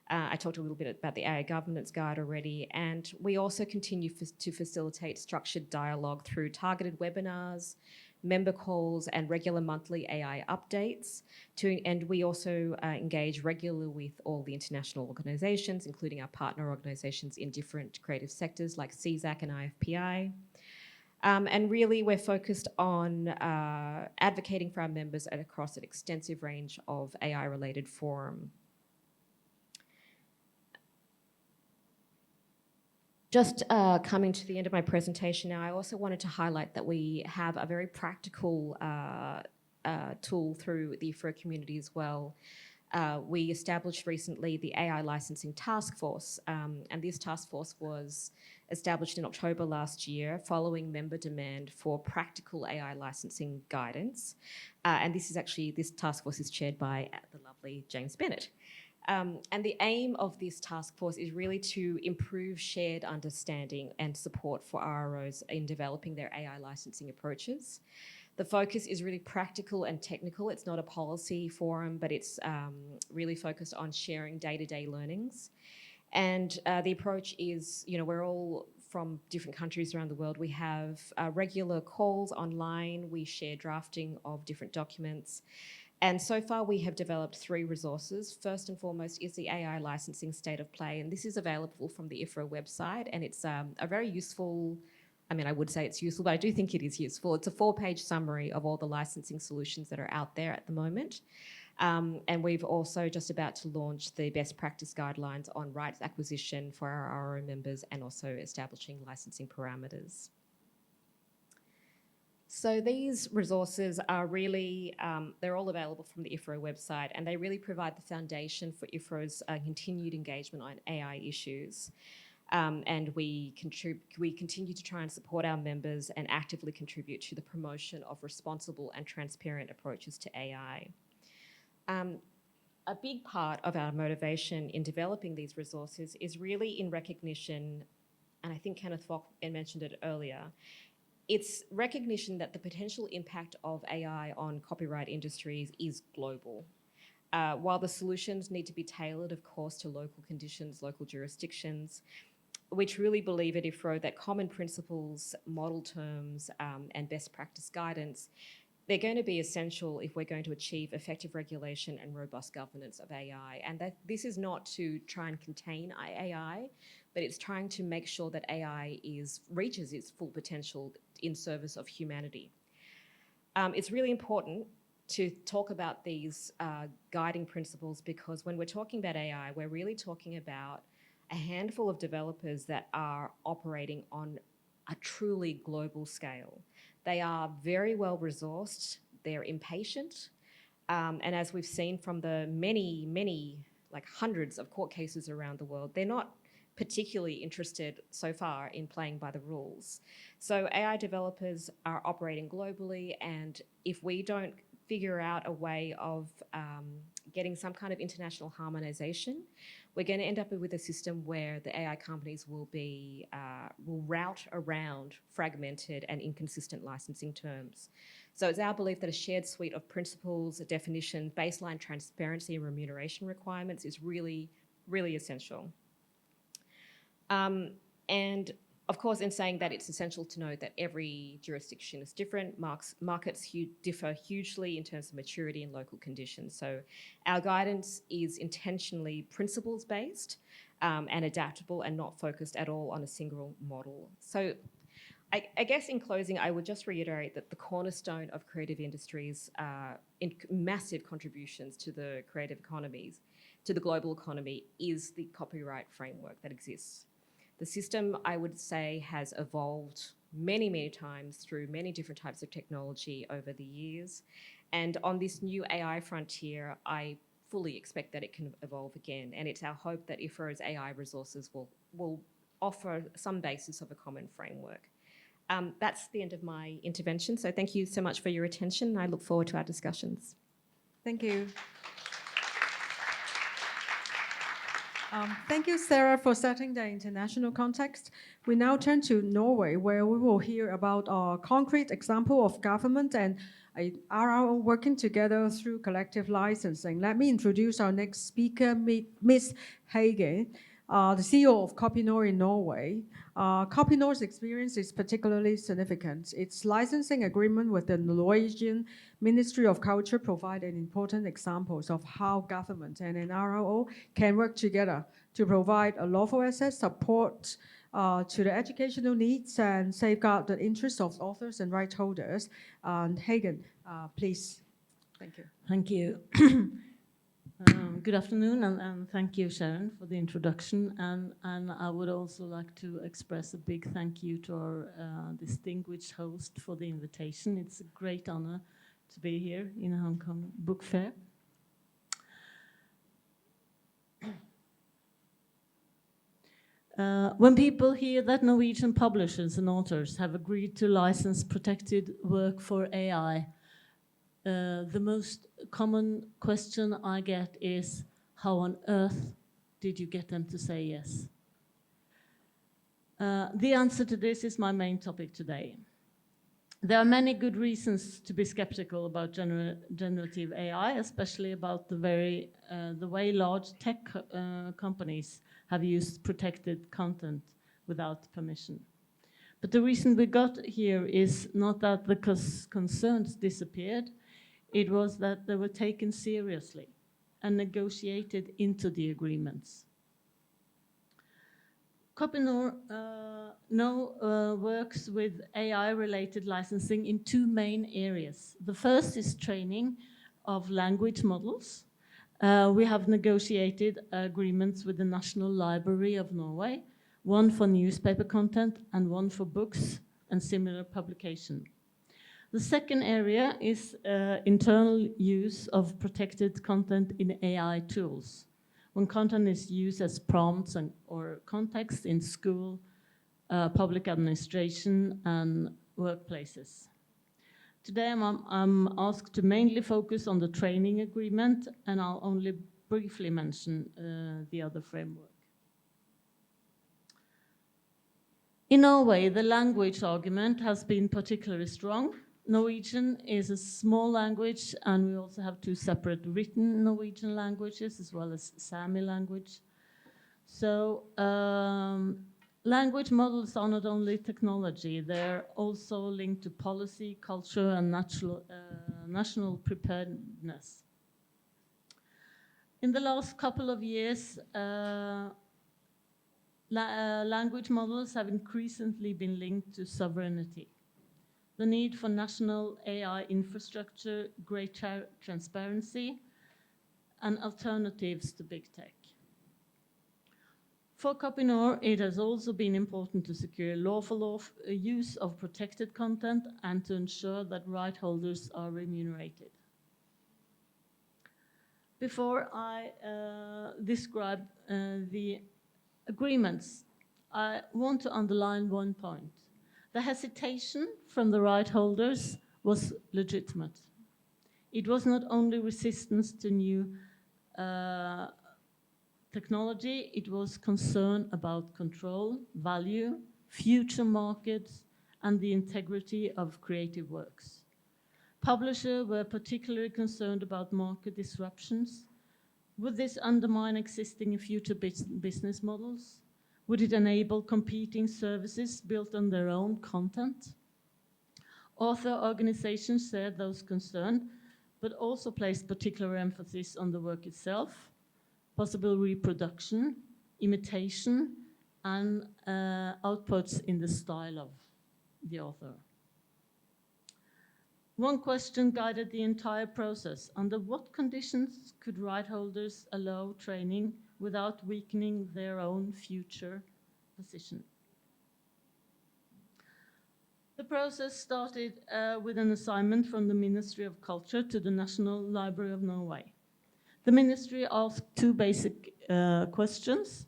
I talked a little bit about the AI governance guide already, and we also continue to facilitate structured dialogue through targeted webinars, member calls, and regular monthly AI updates. And we also engage regularly with all the international organisations, including our partner organisations in different creative sectors like CSAC and IFPI. And really, we're focused on advocating for our members across an extensive range of AI-related forum. Just coming to the end of my presentation now, I also wanted to highlight that we have a very practical tool through the IFRO community as well. We established recently the AI Licensing Task Force, and this task force was established in October last year following member demand for practical AI licensing guidance. And this task force is chaired by the lovely James Bennett. And the aim of this task force is really to improve shared understanding and support for RROs in developing their AI licensing approaches. The focus is really practical and technical. It's not a policy forum, but it's really focused on sharing day-to-day learnings. And the approach is, we're all from different countries around the world. We have regular calls online. We share drafting of different documents. And so far, we have developed 3 resources. First and foremost is the AI Licensing State of Play, and this is available from the IFRO website, and it's a very useful, I would say it's useful, but I do think it is useful. It's a 4-page summary of all the licensing solutions that are out there at the moment. And we've also just about to launch the best practice guidelines on rights acquisition for our RRO members and also establishing licensing parameters. So these resources are really, they're all available from the IFRO website, and they really provide the foundation for IFRO's continued engagement on AI issues. And we continue to try and support our members and actively contribute to the promotion of responsible and transparent approaches to AI. A big part of our motivation in developing these resources is really in recognition, and I think Kenneth Fock mentioned it earlier, it's recognition that the potential impact of AI on copyright industries is global. While the solutions need to be tailored, of course, to local conditions, local jurisdictions, we truly believe at IFRO that common principles, model terms, and best practice guidance, they're going to be essential if we're going to achieve effective regulation and robust governance of AI. And that this is not to try and contain AI, but it's trying to make sure that AI reaches its full potential in service of humanity. It's really important to talk about these guiding principles because when we're talking about AI, we're really talking about a handful of developers that are operating on a truly global scale. They are very well resourced, they're impatient, and as we've seen from the many, like hundreds of court cases around the world, they're not particularly interested so far in playing by the rules. So AI developers are operating globally, and if we don't figure out a way of getting some kind of international harmonization, we're going to end up with a system where the AI companies will route around fragmented and inconsistent licensing terms. So it's our belief that a shared suite of principles, a definition, baseline transparency and remuneration requirements is really, really essential. And of course, in saying that, it's essential to note that every jurisdiction is different. Markets differ hugely in terms of maturity and local conditions. So our guidance is intentionally principles-based and adaptable and not focused at all on a single model. So I guess in closing, I would just reiterate that the cornerstone of creative industries, massive contributions to the creative economies, to the global economy, is the copyright framework that exists. The system, I would say, has evolved many, many times through many different types of technology over the years. And on this new AI frontier, I fully expect that it can evolve again. And it's our hope that IFRA's AI resources will offer some basis of a common framework. That's the end of my intervention. So thank you so much for your attention. And I look forward to our discussions. Thank you. Thank you, Sarah, for setting the international context. We now turn to Norway, where we will hear about a concrete example of government and RRO working together through collective licensing. Let me introduce our next speaker, Ms. Hagen, the CEO of Copinor in Norway. Copinor's experience is particularly significant. Its licensing agreement with the Norwegian Ministry of Culture provided important examples of how government and an RRO can work together to provide a lawful access support to the educational needs and safeguard the interests of authors and rights holders. Hagen, please. Thank you. Thank you. Good afternoon, and thank you, Sharon, for the introduction. And I would also like to express a big thank you to our distinguished host for the invitation. It's a great honor to be here in a Hong Kong Book Fair. When people hear that Norwegian publishers and authors have agreed to license protected work for AI, the most common question I get is, how on earth did you get them to say yes? The answer to this is my main topic today. There are many good reasons to be skeptical about generative AI, especially about the way large tech companies have used protected content without permission. But the reason we got here is not that the concerns disappeared, it was that they were taken seriously and negotiated into the agreements. Copinor now works with AI-related licensing in two main areas. The first is training of language models. We have negotiated agreements with the National Library of Norway, one for newspaper content and one for books and similar publication. The second area is internal use of protected content in AI tools, when content is used as prompts or context in school, public administration, and workplaces. Today I'm asked to mainly focus on the training agreement, and I'll only briefly mention the other framework. In Norway, the language argument has been particularly strong. Norwegian is a small language, and we also have two separate written Norwegian languages, as well as Sami language. So language models are not only technology, they're also linked to policy, culture, and national preparedness. In the last couple of years, language models have increasingly been linked to sovereignty. The need for national AI infrastructure, greater transparency, and alternatives to big tech. For Copinor, it has also been important to secure lawful use of protected content and to ensure that right holders are remunerated. Before I describe the agreements, I want to underline one point. The hesitation from the right holders was legitimate. It was not only resistance to new technology, it was concern about control, value, future markets, and the integrity of creative works. Publishers were particularly concerned about market disruptions. Would this undermine existing and future business models? Would it enable competing services built on their own content? Author organizations shared those concerns, but also placed particular emphasis on the work itself, possible reproduction, imitation, and outputs in the style of the author. One question guided the entire process. Under what conditions could right holders allow training without weakening their own future position? The process started with an assignment from the Ministry of Culture to the National Library of Norway. The ministry asked two basic questions.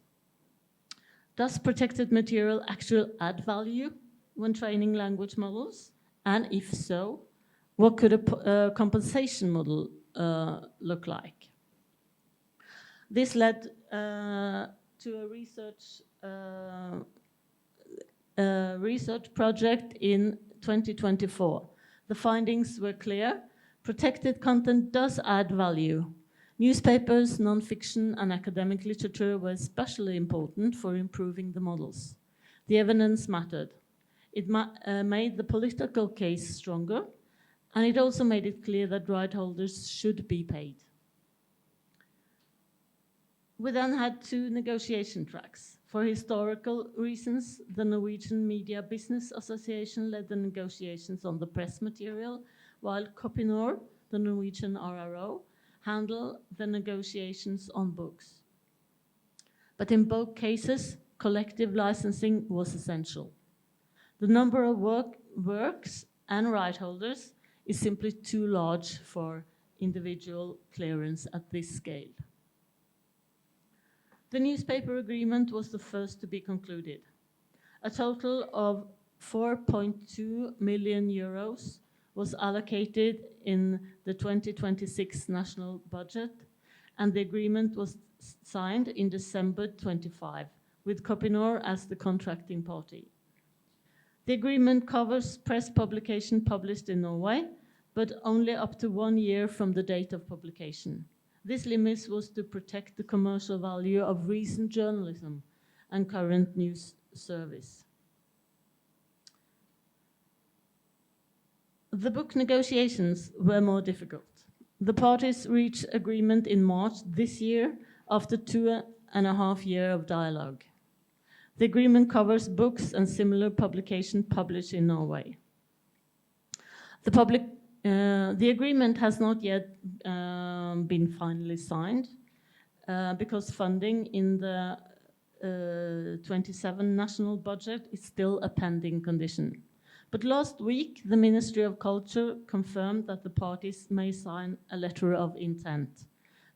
Does protected material actually add value when training language models? And if so, what could a compensation model look like? This led to a research project in 2024. The findings were clear. Protected content does add value. Newspapers, non-fiction, and academic literature were especially important for improving the models. The evidence mattered. It made the political case stronger, and it also made it clear that right holders should be paid. We then had two negotiation tracks. For historical reasons, the Norwegian Media Business Association led the negotiations on the press material, while Copinor, the Norwegian RRO, handled the negotiations on books. But in both cases, collective licensing was essential. The number of works and right holders is simply too large for individual clearance at this scale. The newspaper agreement was the first to be concluded. A total of 4.2 million euros was allocated in the 2026 national budget, and the agreement was signed in December 25, with Copinor as the contracting party. The agreement covers press publication published in Norway, but only up to 1 year from the date of publication. This limit was to protect the commercial value of recent journalism and current news service. The book negotiations were more difficult. The parties reached agreement in March this year after 2.5 years of dialogue. The agreement covers books and similar publications published in Norway. The agreement has not yet been finally signed because funding in the 27 national budget is still a pending condition. But last week, the Ministry of Culture confirmed that the parties may sign a letter of intent.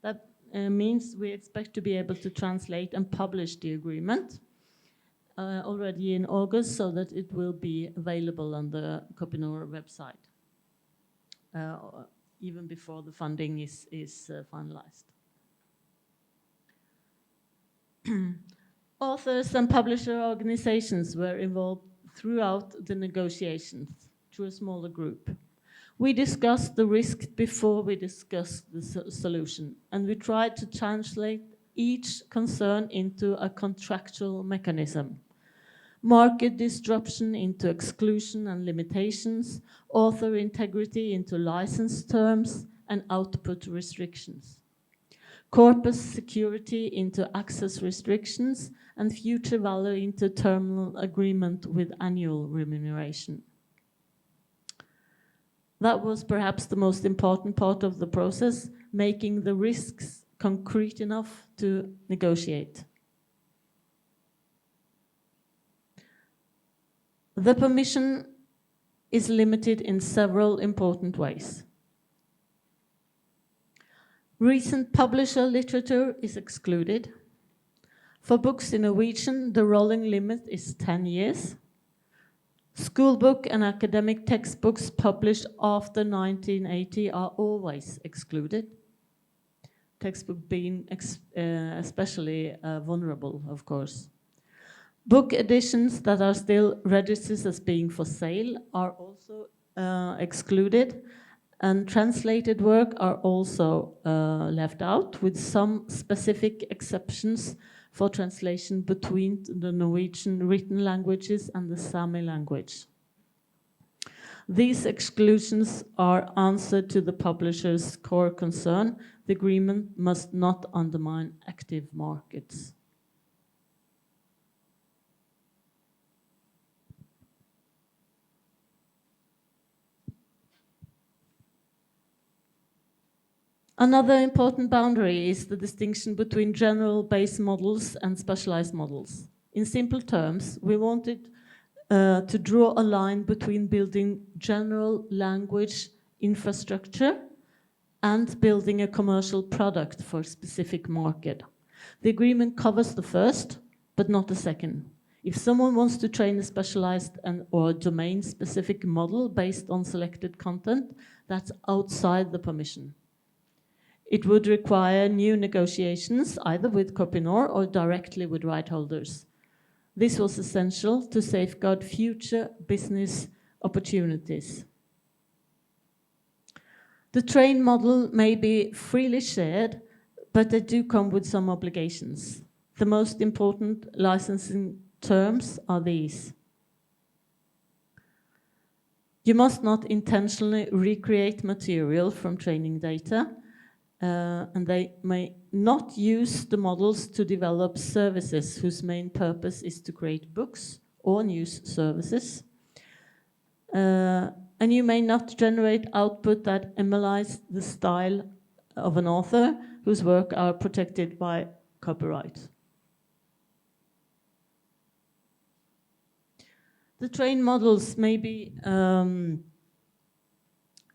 That means we expect to be able to translate and publish the agreement already in August, so that it will be available on the Copinor website, even before the funding is finalized. Authors and publisher organizations were involved throughout the negotiations through a smaller group. We discussed the risk before we discussed the solution, and we tried to translate each concern into a contractual mechanism. Market disruption into exclusion and limitations, author integrity into license terms and output restrictions. Corpus security into access restrictions, and future value into terminal agreement with annual remuneration. That was perhaps the most important part of the process, making the risks concrete enough to negotiate. The permission is limited in several important ways. Recent publisher literature is excluded. For books in Norwegian, the rolling limit is 10 years. Schoolbook and academic textbooks published after 1980 are always excluded. Textbook being especially vulnerable, of course. Book editions that are still registered as being for sale are also excluded, and translated work are also left out, with some specific exceptions for translation between the Norwegian written languages and the Sami language. These exclusions are answer to the publisher's core concern: the agreement must not undermine active markets. Another important boundary is the distinction between general base models and specialized models. In simple terms, we wanted to draw a line between building general language infrastructure and building a commercial product for a specific market. The agreement covers the first, but not the second. If someone wants to train a specialized or domain-specific model based on selected content, that's outside the permission. It would require new negotiations, either with copinor or directly with right holders. This was essential to safeguard future business opportunities. The train model may be freely shared, but they do come with some obligations. The most important licensing terms are these. You must not intentionally recreate material from training data, and they may not use the models to develop services whose main purpose is to create books or news services. And you may not generate output that emulates the style of an author whose work are protected by copyright. The train models may be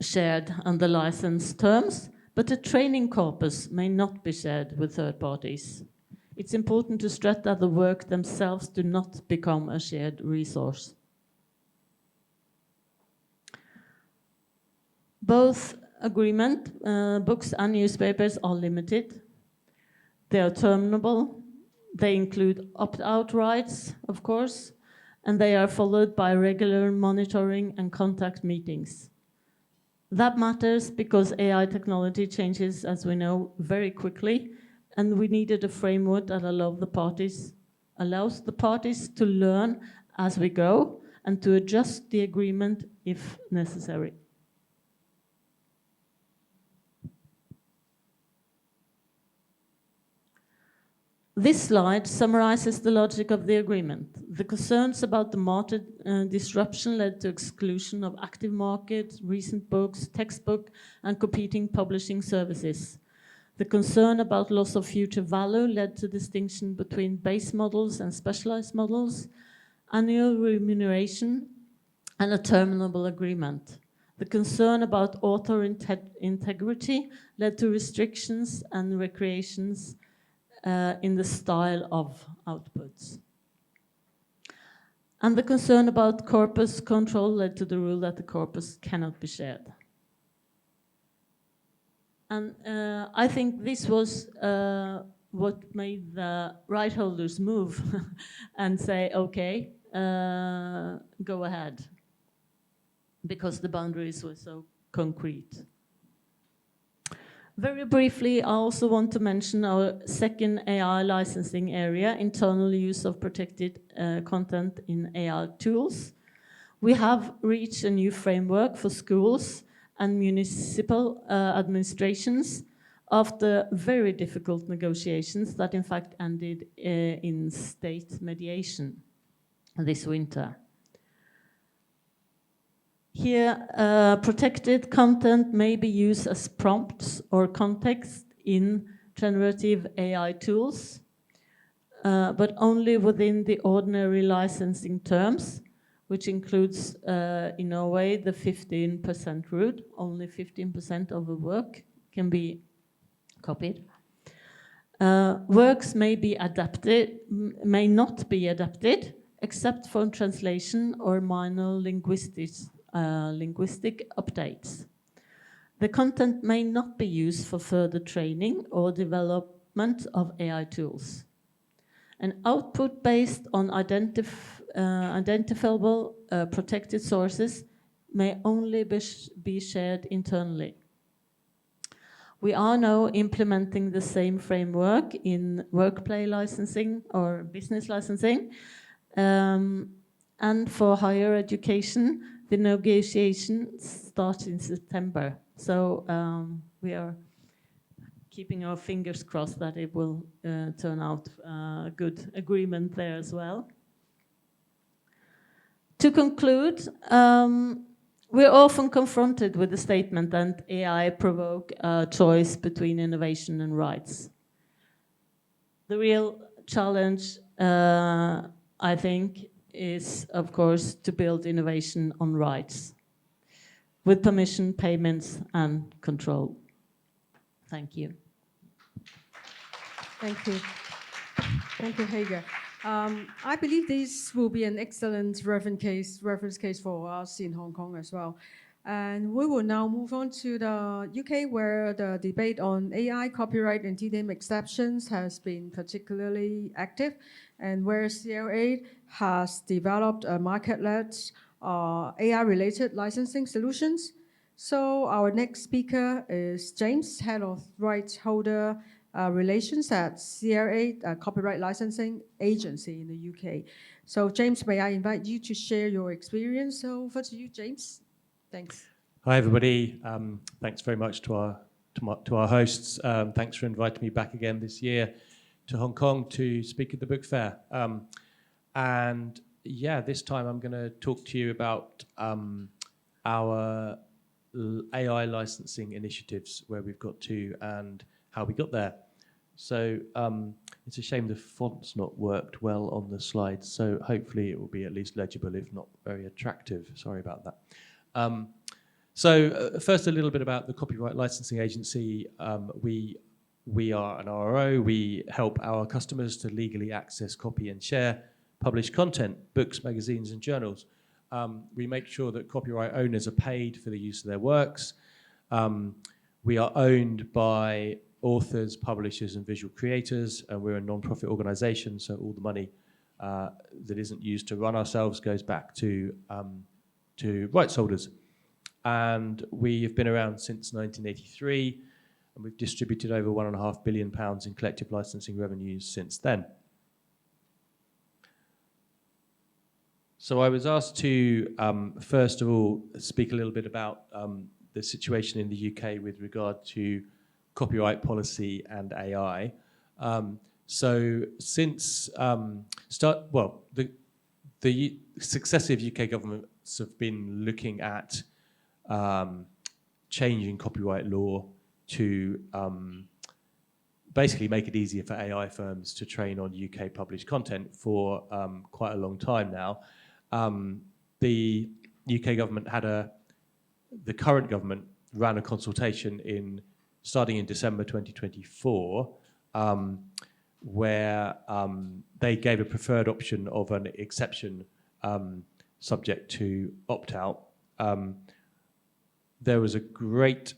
shared under license terms, but the training corpus may not be shared with third parties. It's important to stress that the work themselves do not become a shared resource. Both agreement, books and newspapers are limited. They are terminable. They include opt-out rights, of course, and they are followed by regular monitoring and contact meetings. That matters because AI technology changes, as we know, very quickly, and we needed a framework that allows the parties to learn as we go and to adjust the agreement if necessary. This slide summarizes the logic of the agreement. The concerns about the market disruption led to exclusion of active market, recent books, textbook, and competing publishing services. The concern about loss of future value led to distinction between base models and specialized models, annual remuneration, and a terminable agreement. The concern about author integrity led to restrictions and recreations in the style of outputs. And the concern about corpus control led to the rule that the corpus cannot be shared. And I think this was what made the right holders move and say, okay, go ahead, because the boundaries were so concrete. Very briefly, I also want to mention our second AI licensing area, internal use of protected content in AI tools. We have reached a new framework for schools and municipal administrations after very difficult negotiations that in fact ended in state mediation this winter. Here, protected content may be used as prompts or context in generative AI tools, but only within the ordinary licensing terms, which includes, in Norway, the 15% rule. Only 15% of the work can be copied. Works may be adapted, may not be adapted, except for translation or minor linguistic updates. The content may not be used for further training or development of AI tools. An output based on identifiable protected sources may only be shared internally. We are now implementing the same framework in workplace licensing or business licensing, and for higher education, the negotiations start in September. So we are keeping our fingers crossed that it will turn out a good agreement there as well. To conclude, We're often confronted with the statement that AI provoke a choice between innovation and rights. The real challenge, I think, is, of course, to build innovation on rights with permission, payments, and control. Thank you. Thank you. Thank you, Helge. I believe this will be an excellent reference case for us in Hong Kong as well. And we will now move on to the UK, where the debate on AI, copyright, and TDM exceptions has been particularly active, and where CLA has developed a market-led AI-related licensing solutions. So our next speaker is James, Head of Rights Holder Relations at CLA, Copyright Licensing Agency in the UK. So James, may I invite you to share your experience? So over to you, James. Thanks. Hi, everybody. Thanks very much to our hosts. Thanks for inviting me back again this year to Hong Kong to speak at the book fair. And yeah, this time I'm going to talk to you about our AI licensing initiatives, where we've got to and how we got there. So it's a shame the font's not worked well on the slides, so hopefully it will be at least legible, if not very attractive. Sorry about that. So first, a little bit about the Copyright Licensing Agency. We are an RRO. We help our customers to legally access, copy and share published content, books, magazines and journals. We make sure that copyright owners are paid for the use of their works. We are owned by authors, publishers and visual creators, and we're a non-profit organisation, so all the money that isn't used to run ourselves goes back to rights holders. And we have been around since 1983, and we've distributed over £1.5 billion in collective licensing revenues since then. So I was asked to, first of all, speak a little bit about the situation in the UK with regard to copyright policy and AI. So since the successive UK governments have been looking at changing copyright law to basically make it easier for AI firms to train on UK published content for quite a long time now. The UK government the current government ran a consultation starting in December 2024, where they gave a preferred option of an exception subject to opt-out. There was a great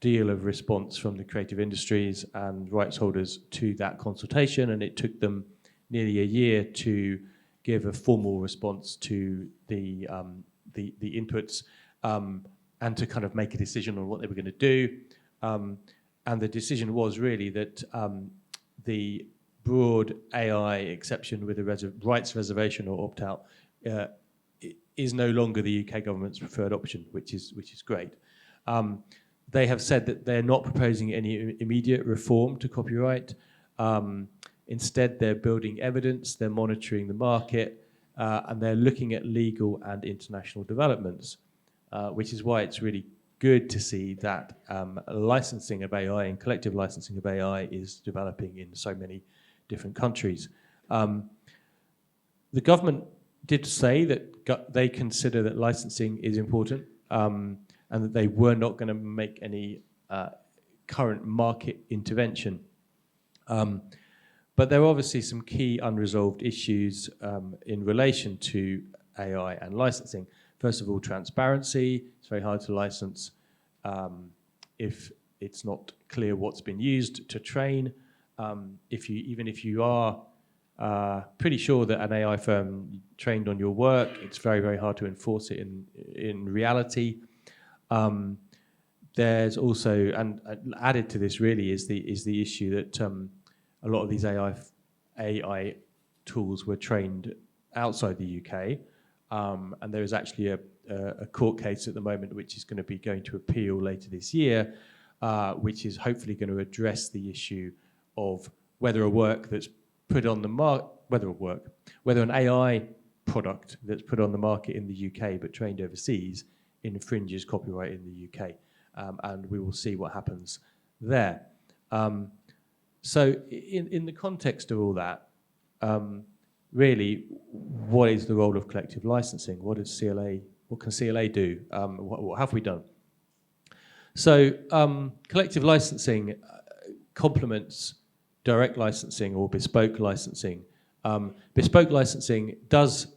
deal of response from the creative industries and rights holders to that consultation, and it took them nearly a year to give a formal response to the inputs and to kind of make a decision on what they were going to do. And the decision was really that the broad AI exception with a rights reservation or opt-out is no longer the UK government's preferred option, which is great. They have said that they're not proposing any immediate reform to copyright. Instead, they're building evidence, they're monitoring the market, and they're looking at legal and international developments, which is why it's really good to see that licensing of AI and collective licensing of AI is developing in so many different countries. The government did say that they consider that licensing is important, and that they were not going to make any current market intervention. But there are obviously some key unresolved issues in relation to AI and licensing. First of all, transparency. It's very hard to license if it's not clear what's been used to train. Even if you are pretty sure that an AI firm trained on your work, it's very, very hard to enforce it in reality. There's also, and added to this really, is the issue that a lot of these AI tools were trained outside the UK, and there is actually a court case at the moment which is going to appeal later this year, which is hopefully going to address the issue of whether a work that's put on the market, whether an AI product that's put on the market in the UK but trained overseas infringes copyright in the UK. And we will see what happens there. So in the context of all that, really, what is the role of collective licensing? What can CLA do? What have we done? So collective licensing complements direct licensing or bespoke licensing. Bespoke licensing does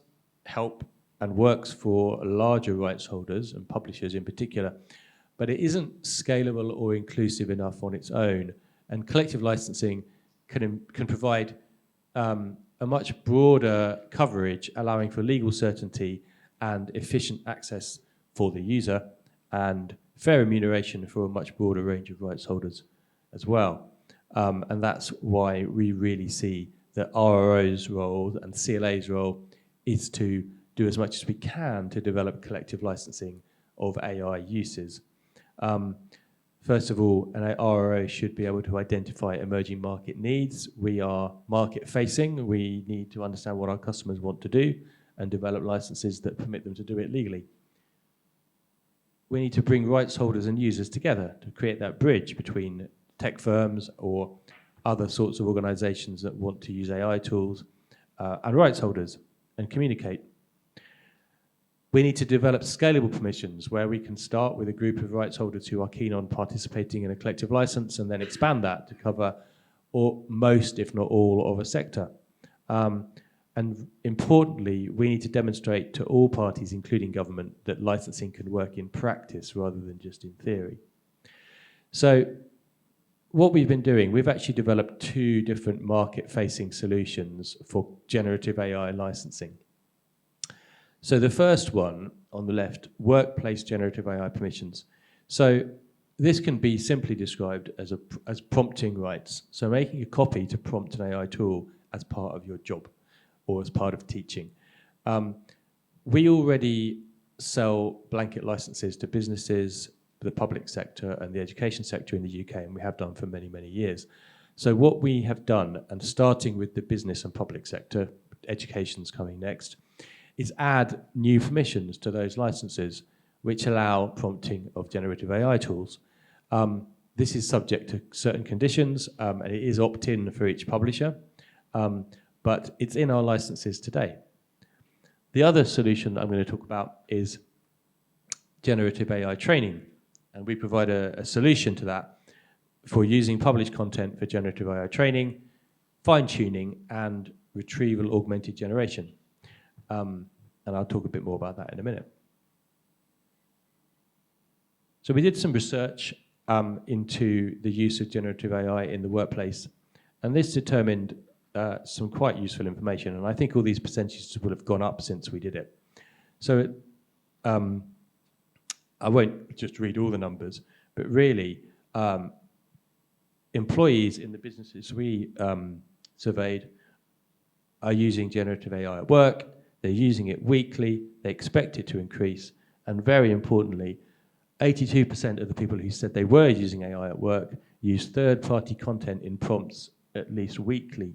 help and works for larger rights holders and publishers in particular, but it isn't scalable or inclusive enough on its own. And collective licensing can provide a much broader coverage, allowing for legal certainty and efficient access for the user and fair remuneration for a much broader range of rights holders as well. And that's why we really see that RRO's role and CLA's role is to do as much as we can to develop collective licensing of AI uses. First of all, an RRO should be able to identify emerging market needs. We are market facing. We need to understand what our customers want to do and develop licenses that permit them to do it legally. We need to bring rights holders and users together to create that bridge between tech firms or other sorts of organizations that want to use AI tools and rights holders and communicate. We need to develop scalable permissions where we can start with a group of rights holders who are keen on participating in a collective license and then expand that to cover most, if not all, of a sector. And importantly, we need to demonstrate to all parties, including government, that licensing can work in practice rather than just in theory. So what we've been doing, we've actually developed 2 different market-facing solutions for generative AI licensing. So the first one on the left, workplace generative AI permissions. So this can be simply described as prompting rights. So making a copy to prompt an AI tool as part of your job or as part of teaching. We already sell blanket licenses to businesses, the public sector and the education sector in the UK, and we have done for many, many years. So what we have done, and starting with the business and public sector, education's coming next, is add new permissions to those licenses which allow prompting of generative AI tools. This is subject to certain conditions, and it is opt-in for each publisher, but it's in our licenses today. The other solution that I'm going to talk about is generative AI training, and we provide a solution to that for using published content for generative AI training, fine-tuning, and retrieval augmented generation. And I'll talk a bit more about that in a minute. So we did some research into the use of generative AI in the workplace, and this determined some quite useful information, and I think all these percentages will have gone up since we did it. So I won't just read all the numbers, but really employees in the businesses we surveyed are using generative AI at work. They're using it weekly, they expect it to increase, and very importantly, 82% of the people who said they were using AI at work use third-party content in prompts at least weekly.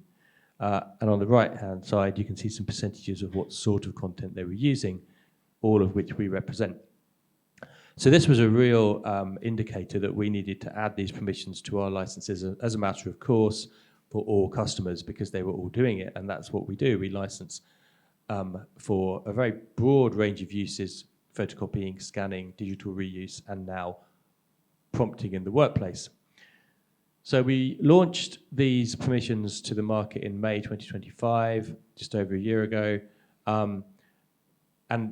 And on the right-hand side, you can see some percentages of what sort of content they were using, all of which we represent. So this was a real indicator that we needed to add these permissions to our licenses as a matter of course for all customers, because they were all doing it, and that's what we do. We license for a very broad range of uses: photocopying, scanning, digital reuse, and now prompting in the workplace. So we launched these permissions to the market in May 2025, just over a year ago. And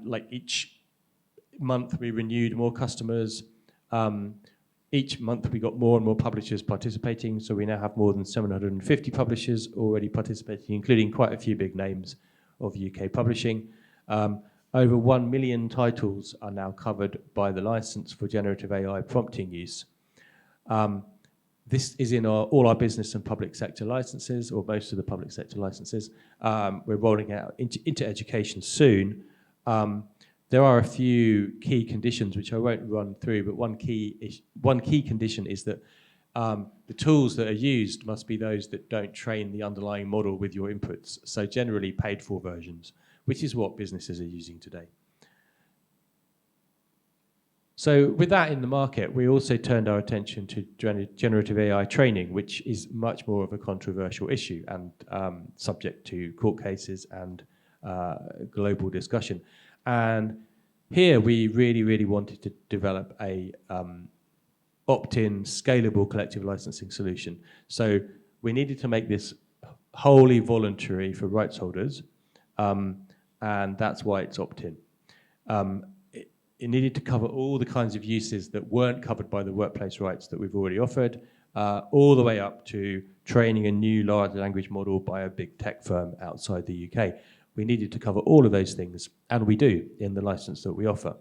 like each month we renewed more customers. Each month we got more and more publishers participating. So we now have more than 750 publishers already participating, including quite a few big names of UK publishing. Over 1 million titles are now covered by the license for generative AI prompting use. This is in all our business and public sector licenses, or most of the public sector licenses. We're rolling out into education soon. There are a few key conditions which I won't run through, but one key condition is that the tools that are used must be those that don't train the underlying model with your inputs. So generally paid for versions, which is what businesses are using today. So with that in the market, we also turned our attention to generative AI training, which is much more of a controversial issue and subject to court cases and global discussion. And here we really wanted to develop a opt-in, scalable collective licensing solution. So we needed to make this wholly voluntary for rights holders, and that's why it's opt-in. It needed to cover all the kinds of uses that weren't covered by the workplace rights that we've already offered, all the way up to training a new large language model by a big tech firm outside the UK. We needed to cover all of those things, and we do in the license that we offer.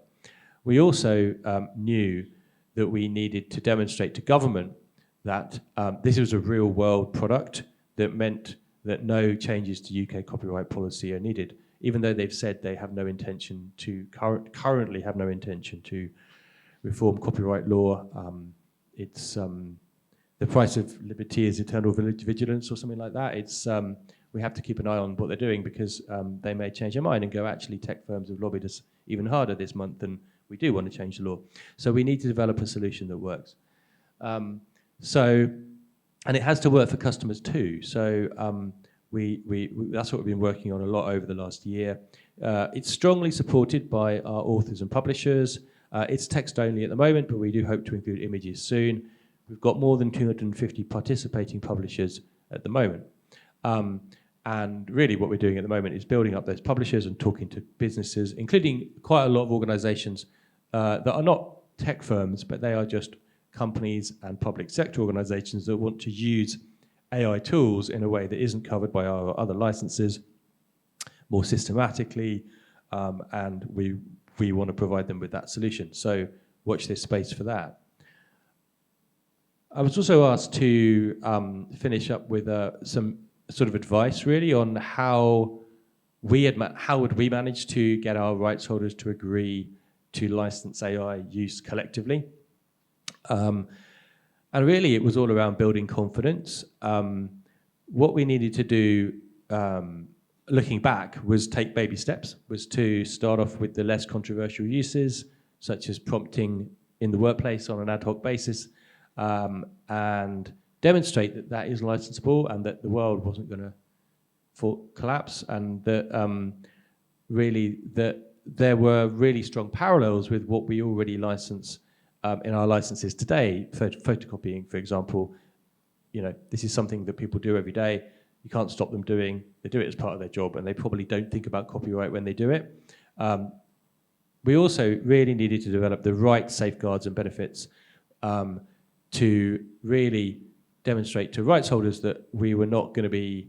We also knew that we needed to demonstrate to government that this was a real world product that meant that no changes to UK copyright policy are needed, even though they've said they have no intention to, currently have no intention to reform copyright law. It's the price of liberty is eternal vigilance or something like that. It's we have to keep an eye on what they're doing because they may change their mind and go, actually, tech firms have lobbied us even harder this month than we do want to change the law. So we need to develop a solution that works. And it has to work for customers too. So that's what we've been working on a lot over the last year. It's strongly supported by our authors and publishers. It's text only at the moment, but we do hope to include images soon. We've got more than 250 participating publishers at the moment. And really what we're doing at the moment is building up those publishers and talking to businesses, including quite a lot of organizations that are not tech firms, but they are just companies and public sector organizations that want to use AI tools in a way that isn't covered by our other licenses more systematically, and we want to provide them with that solution. So watch this space for that. I was also asked to finish up with some sort of advice really on how would we manage to get our rights holders to agree to license AI use collectively. And really it was all around building confidence. What we needed to do, looking back, was take baby steps, was to start off with the less controversial uses, such as prompting in the workplace on an ad hoc basis, and demonstrate that that is licensable and that the world wasn't going to collapse, and that really that there were really strong parallels with what we already license in our licenses today. Photocopying, for example, this is something that people do every day. You can't stop them doing. They do it as part of their job, and they probably don't think about copyright when they do it. We also really needed to develop the right safeguards and benefits to really demonstrate to rights holders that we were not going to be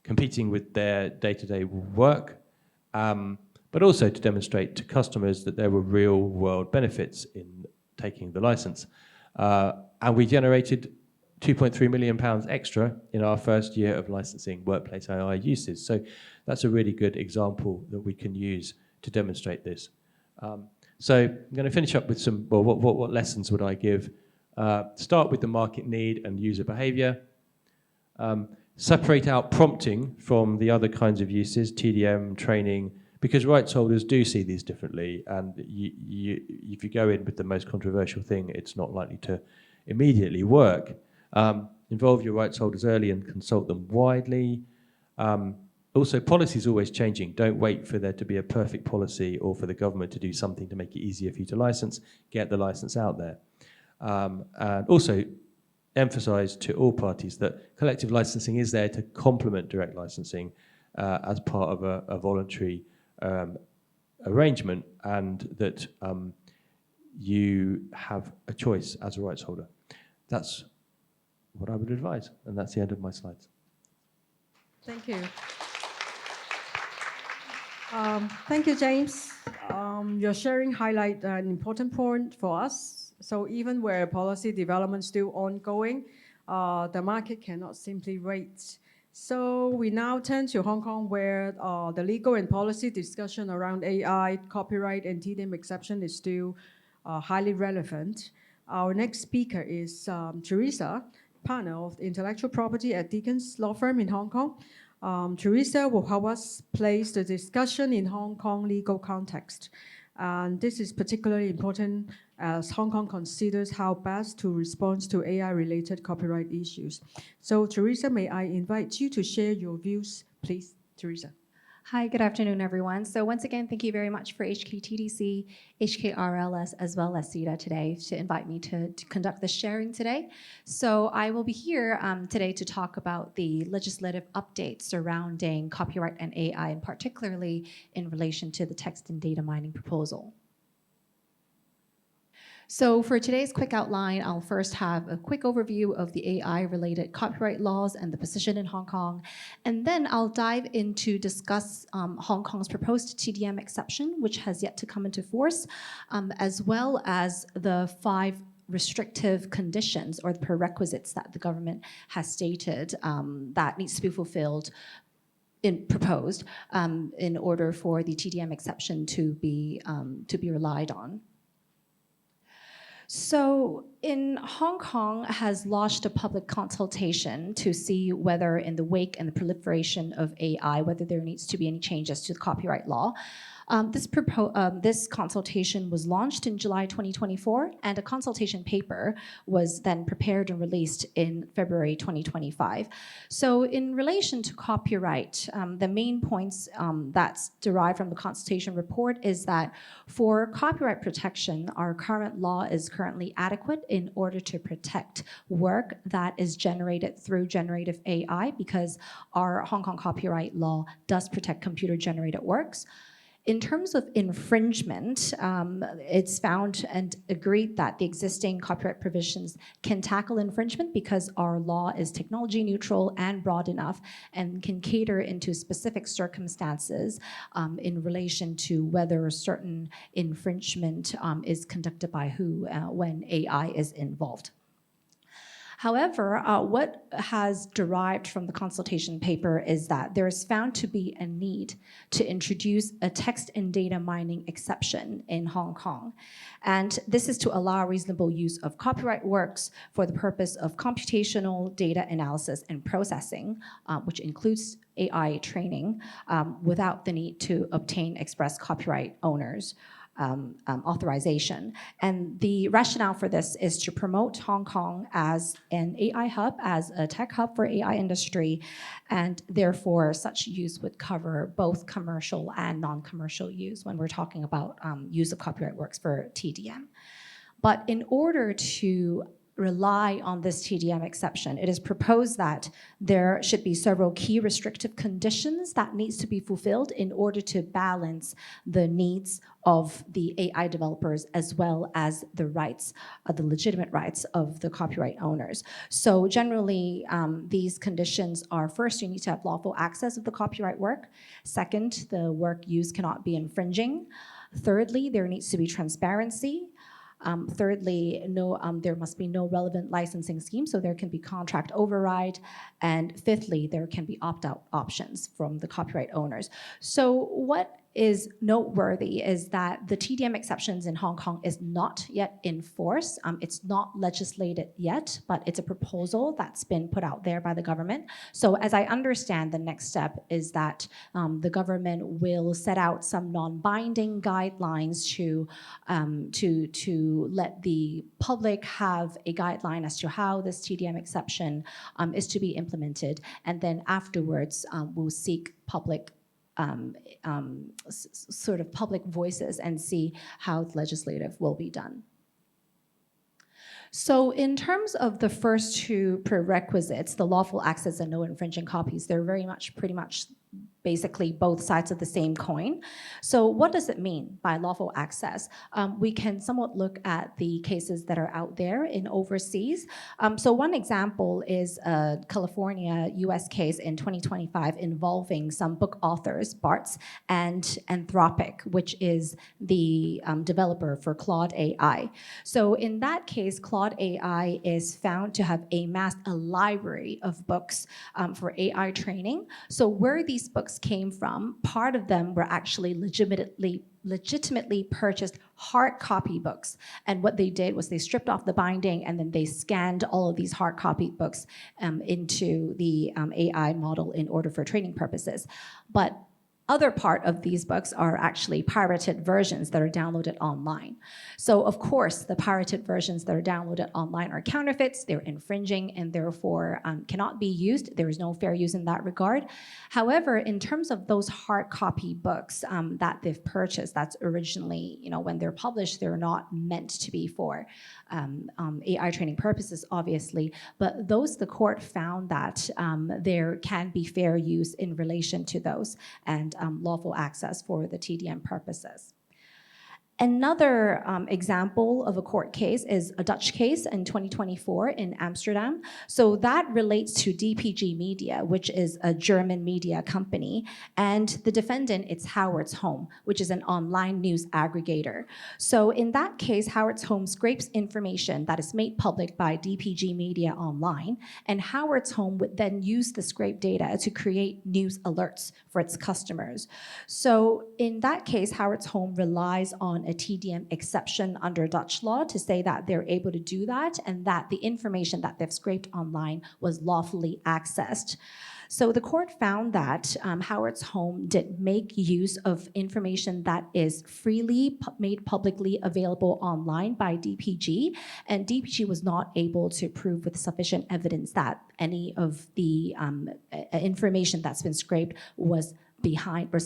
competing with their day-to-day work, but also to demonstrate to customers that there were real-world benefits in taking the license. And we generated £2.3 million extra in our first year of licensing workplace AI uses. So that's a really good example that we can use to demonstrate this. So I'm going to finish up with some, well, what lessons would I give? Start with the market need and user behavior. Separate out prompting from the other kinds of uses, TDM, training, because rights holders do see these differently, and if you go in with the most controversial thing, it's not likely to immediately work. Involve your rights holders early and consult them widely. Also, policy is always changing. Don't wait for there to be a perfect policy or for the government to do something to make it easier for you to license. Get the license out there. And also emphasize to all parties that collective licensing is there to complement direct licensing as part of a voluntary arrangement, and that you have a choice as a rights holder. That's what I would advise, and that's the end of my slides. Thank you. Thank you, James. Your sharing highlight an important point for us. So even where policy development is still ongoing, the market cannot simply wait. So we now turn to Hong Kong, where the legal and policy discussion around AI, copyright, and TDM exception is still highly relevant. Our next speaker is Teresa, partner of intellectual property at Deacon's Law Firm in Hong Kong. Teresa will help us place the discussion in Hong Kong legal context. And this is particularly important as Hong Kong considers how best to respond to AI-related copyright issues. So, Teresa, may I invite you to share your views, please, Teresa. Hi, good afternoon, everyone. So once again, thank you very much for HKTDC, HKRLS, as well as CETA today to invite me to conduct this sharing today. So I will be here today to talk about the legislative updates surrounding copyright and AI, and particularly in relation to the text and data mining proposal. So for today's quick outline, I'll first have a quick overview of the AI-related copyright laws and the position in Hong Kong, and then I'll dive into discuss Hong Kong's proposed TDM exception, which has yet to come into force, as well as the 5 restrictive conditions or the prerequisites that the government has stated that needs to be fulfilled proposed in order for the TDM exception to be relied on. So in Hong Kong has launched a public consultation to see whether in the wake and the proliferation of AI, whether there needs to be any changes to the copyright law. This consultation was launched in July 2024, and a consultation paper was then prepared and released in February 2025. So in relation to copyright, the main points that's derived from the consultation report is that for copyright protection, our current law is currently adequate in order to protect work that is generated through generative AI, because our Hong Kong copyright law does protect computer-generated works. In terms of infringement, it's found and agreed that the existing copyright provisions can tackle infringement because our law is technology neutral and broad enough and can cater into specific circumstances in relation to whether certain infringement is conducted by who when AI is involved. However, what has derived from the consultation paper is that there is found to be a need to introduce a text and data mining exception in Hong Kong. And this is to allow reasonable use of copyright works for the purpose of computational data analysis and processing, which includes AI training, without the need to obtain express copyright owners' authorization. And the rationale for this is to promote Hong Kong as an AI hub, as a tech hub for AI industry, and therefore such use would cover both commercial and non-commercial use when we're talking about use of copyright works for TDM. But in order to rely on this TDM exception, it is proposed that there should be several key restrictive conditions that needs to be fulfilled in order to balance the needs of the AI developers as well as the rights, the legitimate rights of the copyright owners. So generally, these conditions are: first, you need to have lawful access of the copyright work. Second, the work used cannot be infringing. Thirdly, there needs to be transparency. Thirdly, there must be no relevant licensing scheme, so there can be contract override. And fifthly, there can be opt-out options from the copyright owners. So what is noteworthy is that the TDM exceptions in Hong Kong is not yet in force. It's not legislated yet, but it's a proposal that's been put out there by the government. So as I understand, the next step is that the government will set out some non-binding guidelines to let the public have a guideline as to how this TDM exception is to be implemented. And then afterwards, we'll seek public sort of public voices and see how the legislative will be done. So in terms of the first two prerequisites, the lawful access and no infringing copies, they're very much, pretty much basically both sides of the same coin. So what does it mean by lawful access? We can somewhat look at the cases that are out there in overseas. So one example is a California US case in 2025 involving some book authors, Bart's, and Anthropic, which is the developer for Claude AI. So in that case, Claude AI is found to have amassed a library of books for AI training. So where these books came from, part of them were actually legitimately purchased hard copy books. And what they did was they stripped off the binding and then they scanned all of these hard copy books into the AI model in order for training purposes. But other part of these books are actually pirated versions that are downloaded online. So of course, the pirated versions that are downloaded online are counterfeits, they're infringing, and therefore cannot be used. There is no fair use in that regard. However, in terms of those hard copy books that they've purchased, that's originally, when they're published, they're not meant to be for AI training purposes, obviously, but those, the court found that there can be fair use in relation to those and lawful access for the TDM purposes. Another example of a court case is a Dutch case in 2024 in Amsterdam. So that relates to DPG Media, which is a German media company, and the defendant, it's Howard's Home, which is an online news aggregator. So in that case, Howard's Home scrapes information that is made public by DPG Media online, and Howard's Home would then use the scraped data to create news alerts for its customers. So in that case, Howard's Home relies on a TDM exception under Dutch law to say that they're able to do that and that the information that they've scraped online was lawfully accessed. So the court found that Howard's Home did make use of information that is freely made publicly available online by DPG, and DPG was not able to prove with sufficient evidence that any of the information that's been scraped was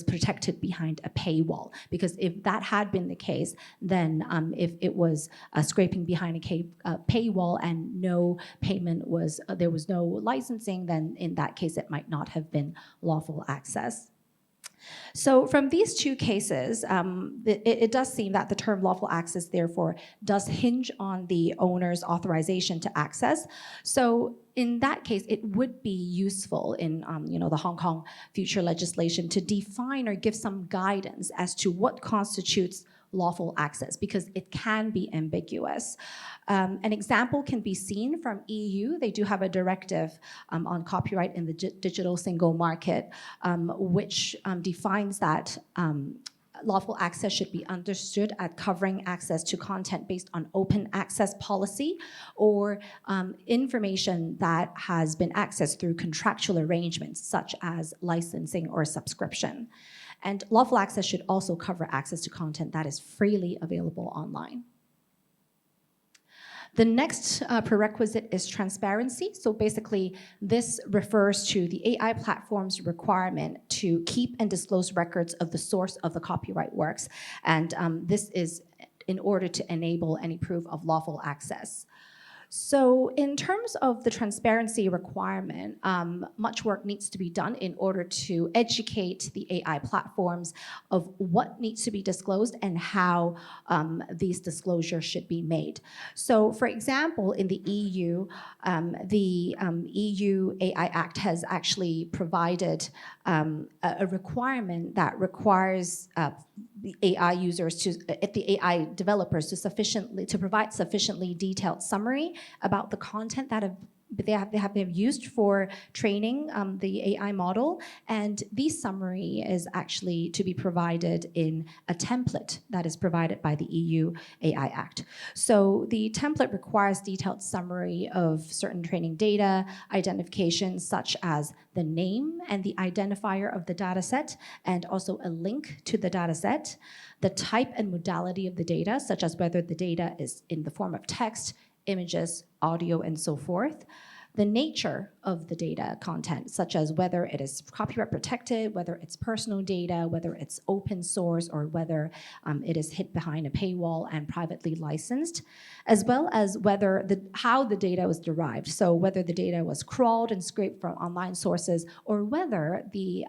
protected behind a paywall. Because if that had been the case, then if it was scraping behind a paywall and no payment was, there was no licensing, then in that case it might not have been lawful access. So from these two cases, it does seem that the term lawful access, therefore, does hinge on the owner's authorization to access. So in that case, it would be useful in the Hong Kong future legislation to define or give some guidance as to what constitutes lawful access, because it can be ambiguous. An example can be seen from EU. They do have a directive on copyright in the digital single market, which defines that lawful access should be understood as covering access to content based on open access policy or information that has been accessed through contractual arrangements such as licensing or subscription. And lawful access should also cover access to content that is freely available online. The next prerequisite is transparency. So basically, this refers to the AI platform's requirement to keep and disclose records of the source of the copyright works. And this is in order to enable any proof of lawful access. So in terms of the transparency requirement, much work needs to be done in order to educate the AI platforms of what needs to be disclosed and how these disclosures should be made. So for example, in the EU, the EU AI Act has actually provided a requirement that requires the AI users the AI developers to provide sufficiently detailed summary about the content that they have used for training the AI model, and this summary is actually to be provided in a template that is provided by the EU AI Act. So the template requires detailed summary of certain training data, identifications such as the name and the identifier of the data set, and also a link to the data set, the type and modality of the data, such as whether the data is in the form of text, images, audio, and so forth. The nature of the data content, such as whether it is copyright protected, whether it's personal data, whether it's open source, or whether it is hid behind a paywall and privately licensed, as well as how the data was derived. So whether the data was crawled and scraped from online sources, or whether the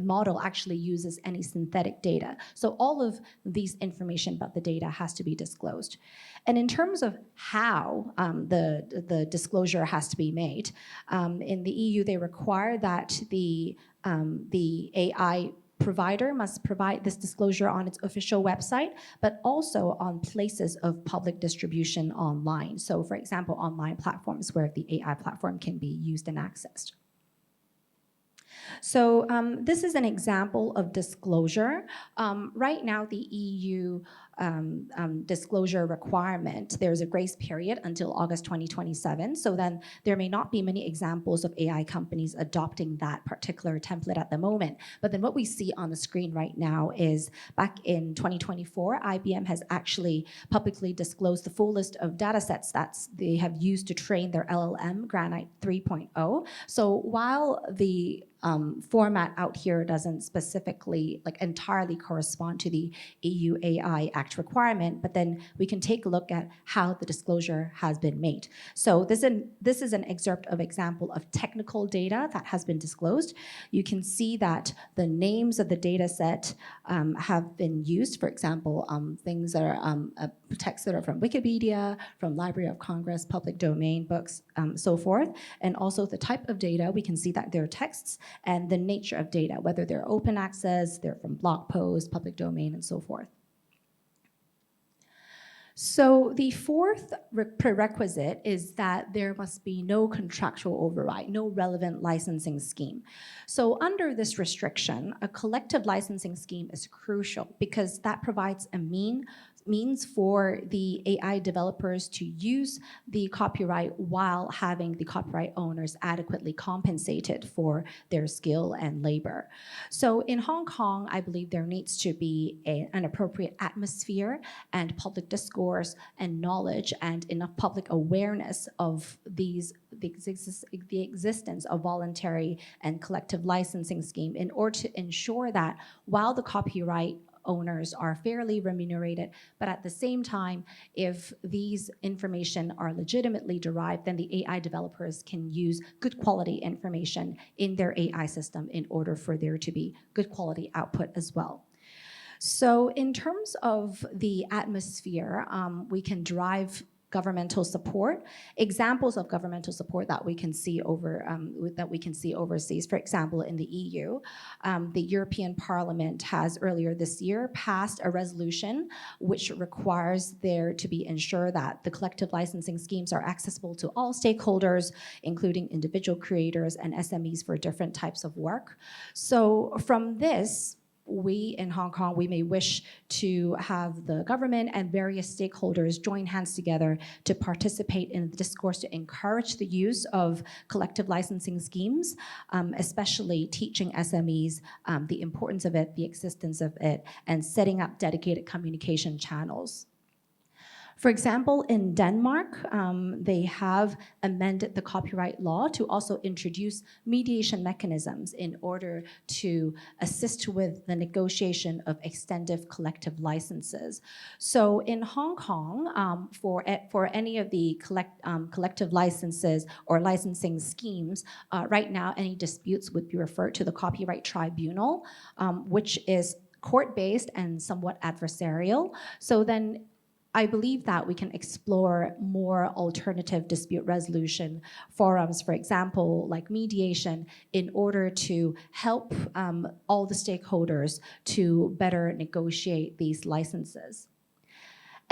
model actually uses any synthetic data. So all of these information about the data has to be disclosed. And in terms of how the disclosure has to be made, in the EU they require that the AI provider must provide this disclosure on its official website, but also on places of public distribution online. So for example, online platforms where the AI platform can be used and accessed. So this is an example of disclosure. Right now, the EU disclosure requirement, there's a grace period until August 2027. So then there may not be many examples of AI companies adopting that particular template at the moment. But then what we see on the screen right now is back in 2024, IBM has actually publicly disclosed the full list of data sets that they have used to train their LLM, Granite 3.0. So while the format out here doesn't specifically entirely correspond to the EU AI Act requirement, but then we can take a look at how the disclosure has been made. So this is an excerpt of example of technical data that has been disclosed. You can see that the names of the data set have been used. For example, things that are texts that are from Wikipedia, from Library of Congress, public domain books, so forth. And also the type of data, we can see that they're texts, and the nature of data, whether they're open access, they're from blog posts, public domain, and so forth. So the fourth prerequisite is that there must be no contractual override, no relevant licensing scheme. So under this restriction, a collective licensing scheme is crucial because that provides a means for the AI developers to use the copyright while having the copyright owners adequately compensated for their skill and labor. So in Hong Kong, I believe there needs to be an appropriate atmosphere and public discourse and knowledge and enough public awareness of the existence of voluntary and collective licensing scheme in order to ensure that while the copyright owners are fairly remunerated, but at the same time, if these information are legitimately derived, then the AI developers can use good quality information in their AI system in order for there to be good quality output as well. So in terms of the atmosphere, we can derive governmental support, examples of governmental support that we can see overseas. For example, in the EU, the European Parliament has earlier this year passed a resolution which requires there to be ensure that the collective licensing schemes are accessible to all stakeholders, including individual creators and SMEs for different types of work. So from this, we in Hong Kong, we may wish to have the government and various stakeholders join hands together to participate in the discourse to encourage the use of collective licensing schemes, especially teaching SMEs the importance of it, the existence of it, and setting up dedicated communication channels. For example, in Denmark, they have amended the copyright law to also introduce mediation mechanisms in order to assist with the negotiation of extended collective licenses. So in Hong Kong, for any of the collective licenses or licensing schemes, right now any disputes would be referred to the Copyright Tribunal, which is court-based and somewhat adversarial. So then I believe that we can explore more alternative dispute resolution forums, for example, like mediation, in order to help all the stakeholders to better negotiate these licenses.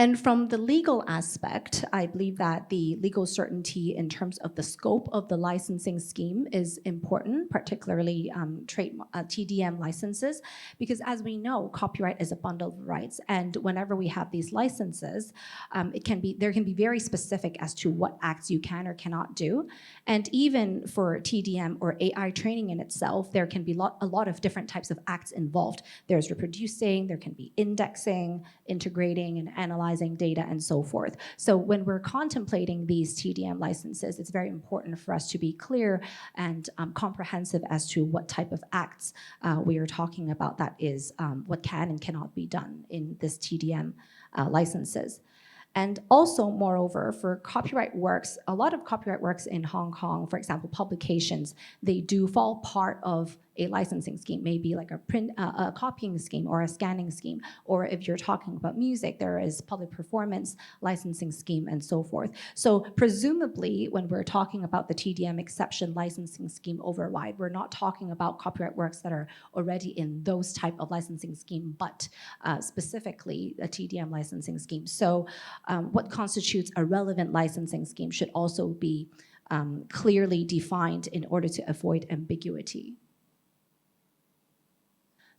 And from the legal aspect, I believe that the legal certainty in terms of the scope of the licensing scheme is important, particularly TDM licenses, because as we know, copyright is a bundle of rights, and whenever we have these licenses, there can be very specific as to what acts you can or cannot do, and even for TDM or AI training in itself, there can be a lot of different types of acts involved. There's reproducing, there can be indexing, integrating, and analyzing data, and so forth. So when we're contemplating these TDM licenses, it's very important for us to be clear and comprehensive as to what type of acts we are talking about, that is what can and cannot be done in this TDM licenses. And also, moreover, for copyright works, a lot of copyright works in Hong Kong, for example, publications, they do fall part of a licensing scheme, maybe like a copying scheme or a scanning scheme. Or if you're talking about music, there is public performance licensing scheme and so forth. So presumably, when we're talking about the TDM exception licensing scheme override, we're not talking about copyright works that are already in those type of licensing scheme, but specifically a TDM licensing scheme. So what constitutes a relevant licensing scheme should also be clearly defined in order to avoid ambiguity.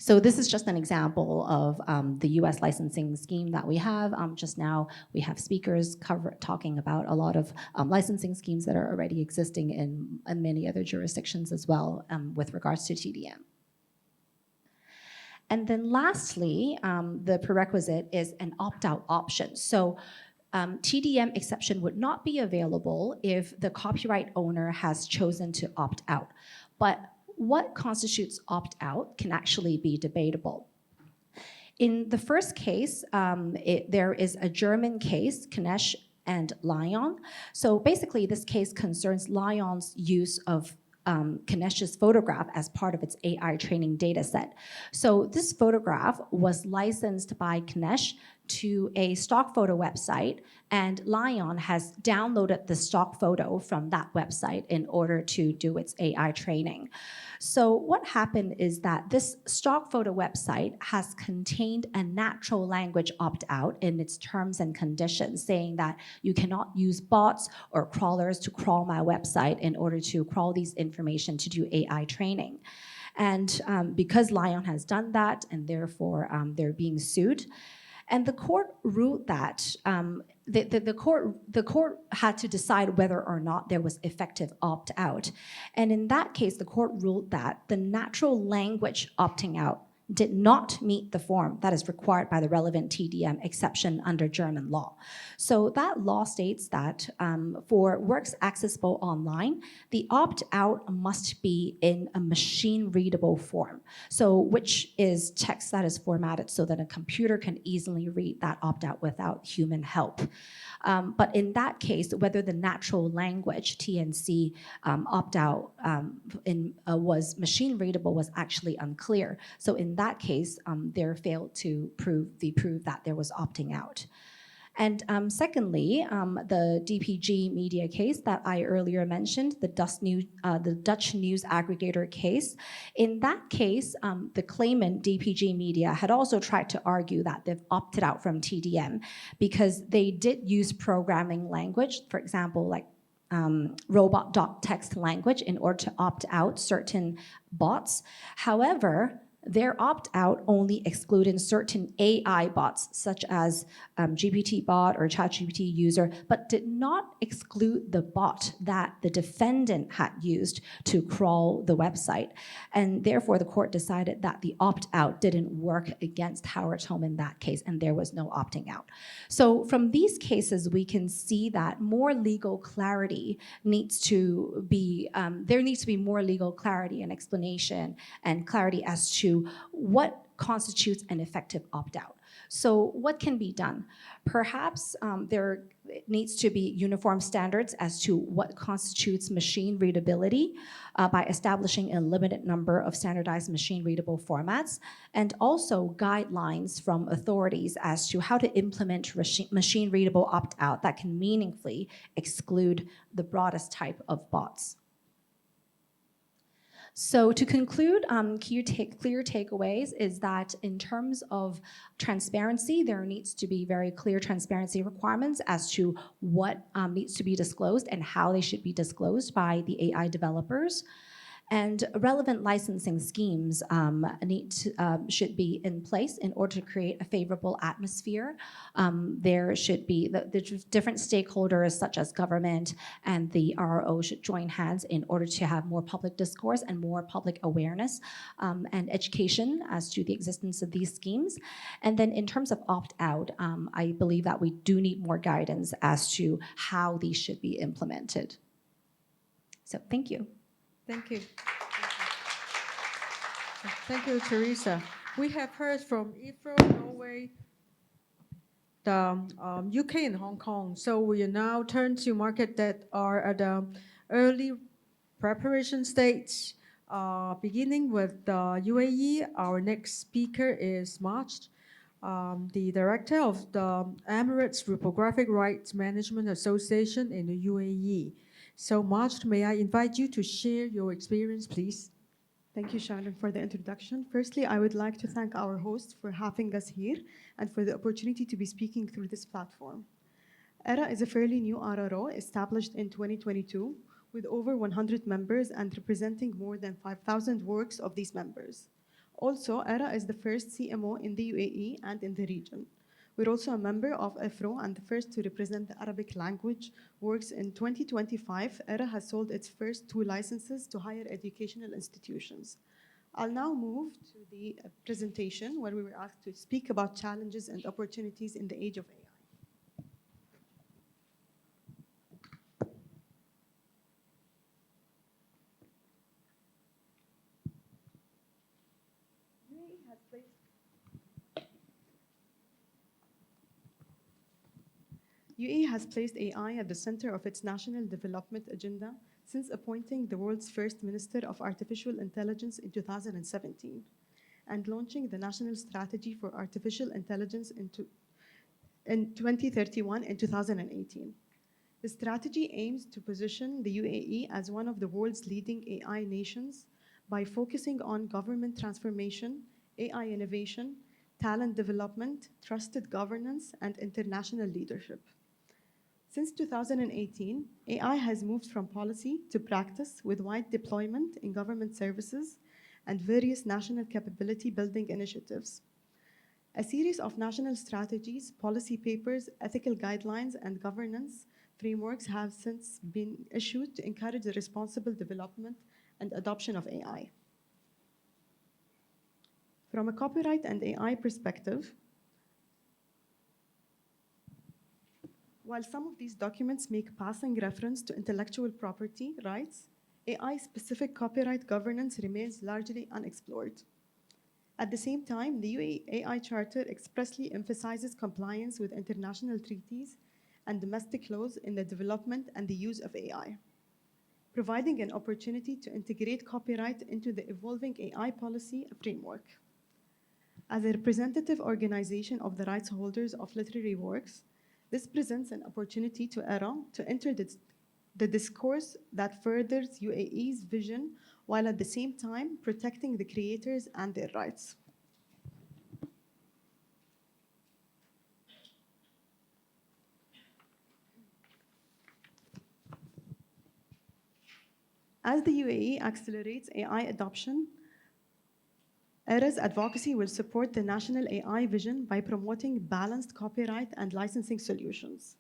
So this is just an example of the US licensing scheme that we have. Just now, we have speakers talking about a lot of licensing schemes that are already existing in many other jurisdictions as well with regards to TDM. And then lastly, the prerequisite is an opt-out option. So TDM exception would not be available if the copyright owner has chosen to opt out. But what constitutes opt-out can actually be debatable. In the first case, there is a German case, Knesch and Lion. So basically, this case concerns Lion's use of Knesch's photograph as part of its AI training data set. So this photograph was licensed by Knesch to a stock photo website, and Lion has downloaded the stock photo from that website in order to do its AI training. So what happened is that this stock photo website has contained a natural language opt-out in its terms and conditions, saying that you cannot use bots or crawlers to crawl my website in order to crawl these information to do AI training. And because Lion has done that, and therefore they're being sued, and the court ruled that the court had to decide whether or not there was effective opt-out. And in that case, the court ruled that the natural language opting out did not meet the form that is required by the relevant TDM exception under German law. So that law states that for works accessible online, the opt-out must be in a machine-readable form, so which is text that is formatted so that a computer can easily read that opt-out without human help. But in that case, whether the natural language TNC opt-out was machine-readable was actually unclear. So in that case, they failed to prove that there was opting out. And secondly, the DPG media case that I earlier mentioned, the Dutch news aggregator case. In that case, the claimant, DPG Media, had also tried to argue that they've opted out from TDM because they did use programming language, for example, like robot.txt language in order to opt out certain bots. However, their opt-out only excluded certain AI bots, such as GPT bot or ChatGPT user, but did not exclude the bot that the defendant had used to crawl the website. And therefore, the court decided that the opt-out didn't work against Howard Home in that case, and there was no opting out. So from these cases, we can see that more legal clarity needs to be, there needs to be more legal clarity and explanation and clarity as to what constitutes an effective opt-out. So what can be done? Perhaps there needs to be uniform standards as to what constitutes machine readability by establishing a limited number of standardized machine readable formats, and also guidelines from authorities as to how to implement machine readable opt-out that can meaningfully exclude the broadest type of bots. So to conclude, clear takeaways is that in terms of transparency, there needs to be very clear transparency requirements as to what needs to be disclosed and how they should be disclosed by the AI developers. And relevant licensing schemes should be in place in order to create a favorable atmosphere. There should be the different stakeholders, such as government and the RRO, should join hands in order to have more public discourse and more public awareness and education as to the existence of these schemes. And then in terms of opt-out, I believe that we do need more guidance as to how these should be implemented. So thank you. Thank you. Thank you, Teresa. We have heard from Israel, Norway, the UK, and Hong Kong. So we now turn to markets that are at the early preparation stage. Beginning with the UAE, our next speaker is March, the director of the Emirates Reprographic Rights Management Association in the UAE. So March, may I invite you to share your experience, please? Thank you, Sharon, for the introduction. Firstly, I would like to thank our host for having us here and for the opportunity to be speaking through this platform. ERA is a fairly new RRO established in 2022 with over 100 members and representing more than 5,000 works of these members. Also, ERA is the first CMO in the UAE and in the region. We're also a member of IFRO and the first to represent the Arabic language works. In 2025, ERA has sold its first 2 licenses to higher educational institutions. I'll now move to the presentation where we were asked to speak about challenges and opportunities in the age of AI. UAE has placed AI at the center of its national development agenda since appointing the world's first Minister of Artificial Intelligence in 2017 and launching the National Strategy for Artificial Intelligence in 2031 in 2018. The strategy aims to position the UAE as one of the world's leading AI nations by focusing on government transformation, AI innovation, talent development, trusted governance, and international leadership. Since 2018, AI has moved from policy to practice with wide deployment in government services and various national capability building initiatives. A series of national strategies, policy papers, ethical guidelines, and governance frameworks have since been issued to encourage the responsible development and adoption of AI. From a copyright and AI perspective, while some of these documents make passing reference to intellectual property rights, AI-specific copyright governance remains largely unexplored. At the same time, the UAE AI Charter expressly emphasizes compliance with international treaties and domestic laws in the development and the use of AI, providing an opportunity to integrate copyright into the evolving AI policy framework. As a representative organization of the rights holders of literary works, this presents an opportunity to ERA to enter the discourse that furthers UAE's vision while at the same time protecting the creators and their rights. As the UAE accelerates AI adoption, ERA's advocacy will support the national AI vision by promoting balanced copyright and licensing solutions.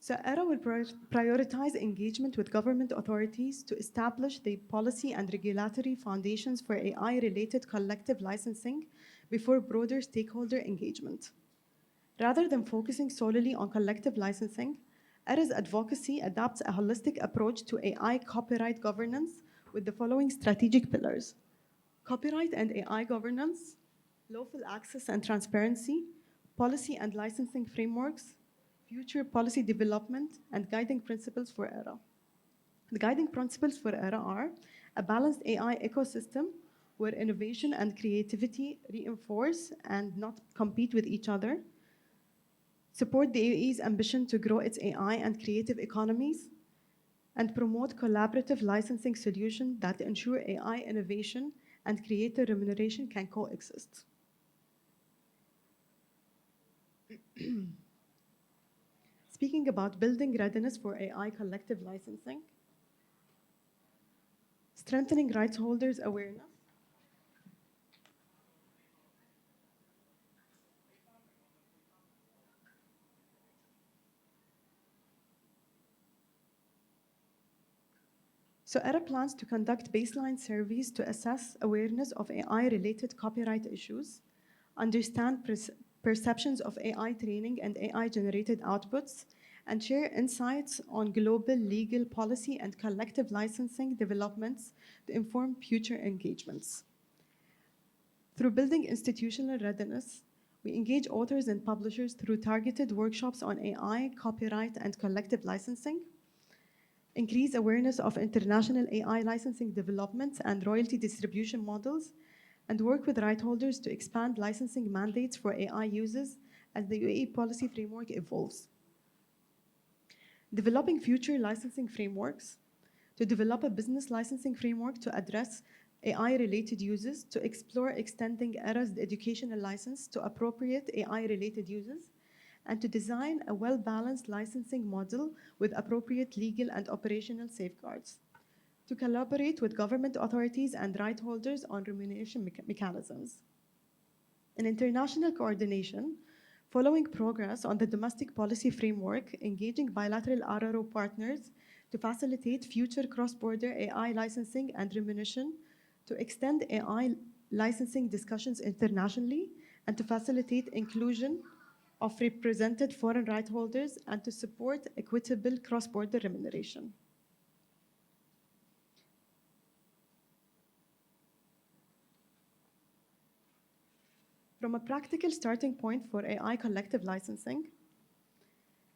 So ERA will prioritize engagement with government authorities to establish the policy and regulatory foundations for AI-related collective licensing before broader stakeholder engagement. Rather than focusing solely on collective licensing, ERA's advocacy adopts a holistic approach to AI copyright governance with the following strategic pillars: copyright and AI governance, lawful access and transparency, policy and licensing frameworks, future policy development, and guiding principles for ERA. The guiding principles for ERA are a balanced AI ecosystem where innovation and creativity reinforce and not compete with each other, support the UAE's ambition to grow its AI and creative economies, and promote collaborative licensing solutions that ensure AI innovation and creator remuneration can coexist. Speaking about building readiness for AI collective licensing, strengthening rights holders' awareness, so ERA plans to conduct baseline surveys to assess awareness of AI-related copyright issues, understand perceptions of AI training and AI-generated outputs, and share insights on global legal policy and collective licensing developments to inform future engagements. Through building institutional readiness, we engage authors and publishers through targeted workshops on AI, copyright, and collective licensing, increase awareness of international AI licensing developments and royalty distribution models, and work with right holders to expand licensing mandates for AI users as the UAE policy framework evolves. Developing future licensing frameworks. to develop a business licensing framework to address AI-related uses, to explore extending ERA's educational license to appropriate AI-related uses, and to design a well-balanced licensing model with appropriate legal and operational safeguards, to collaborate with government authorities and right holders on remuneration mechanisms. In international coordination, following progress on the domestic policy framework, engaging bilateral RRO partners to facilitate future cross-border AI licensing and remuneration, to extend AI licensing discussions internationally, and to facilitate inclusion of represented foreign right holders, and to support equitable cross-border remuneration. From a practical starting point for AI collective licensing,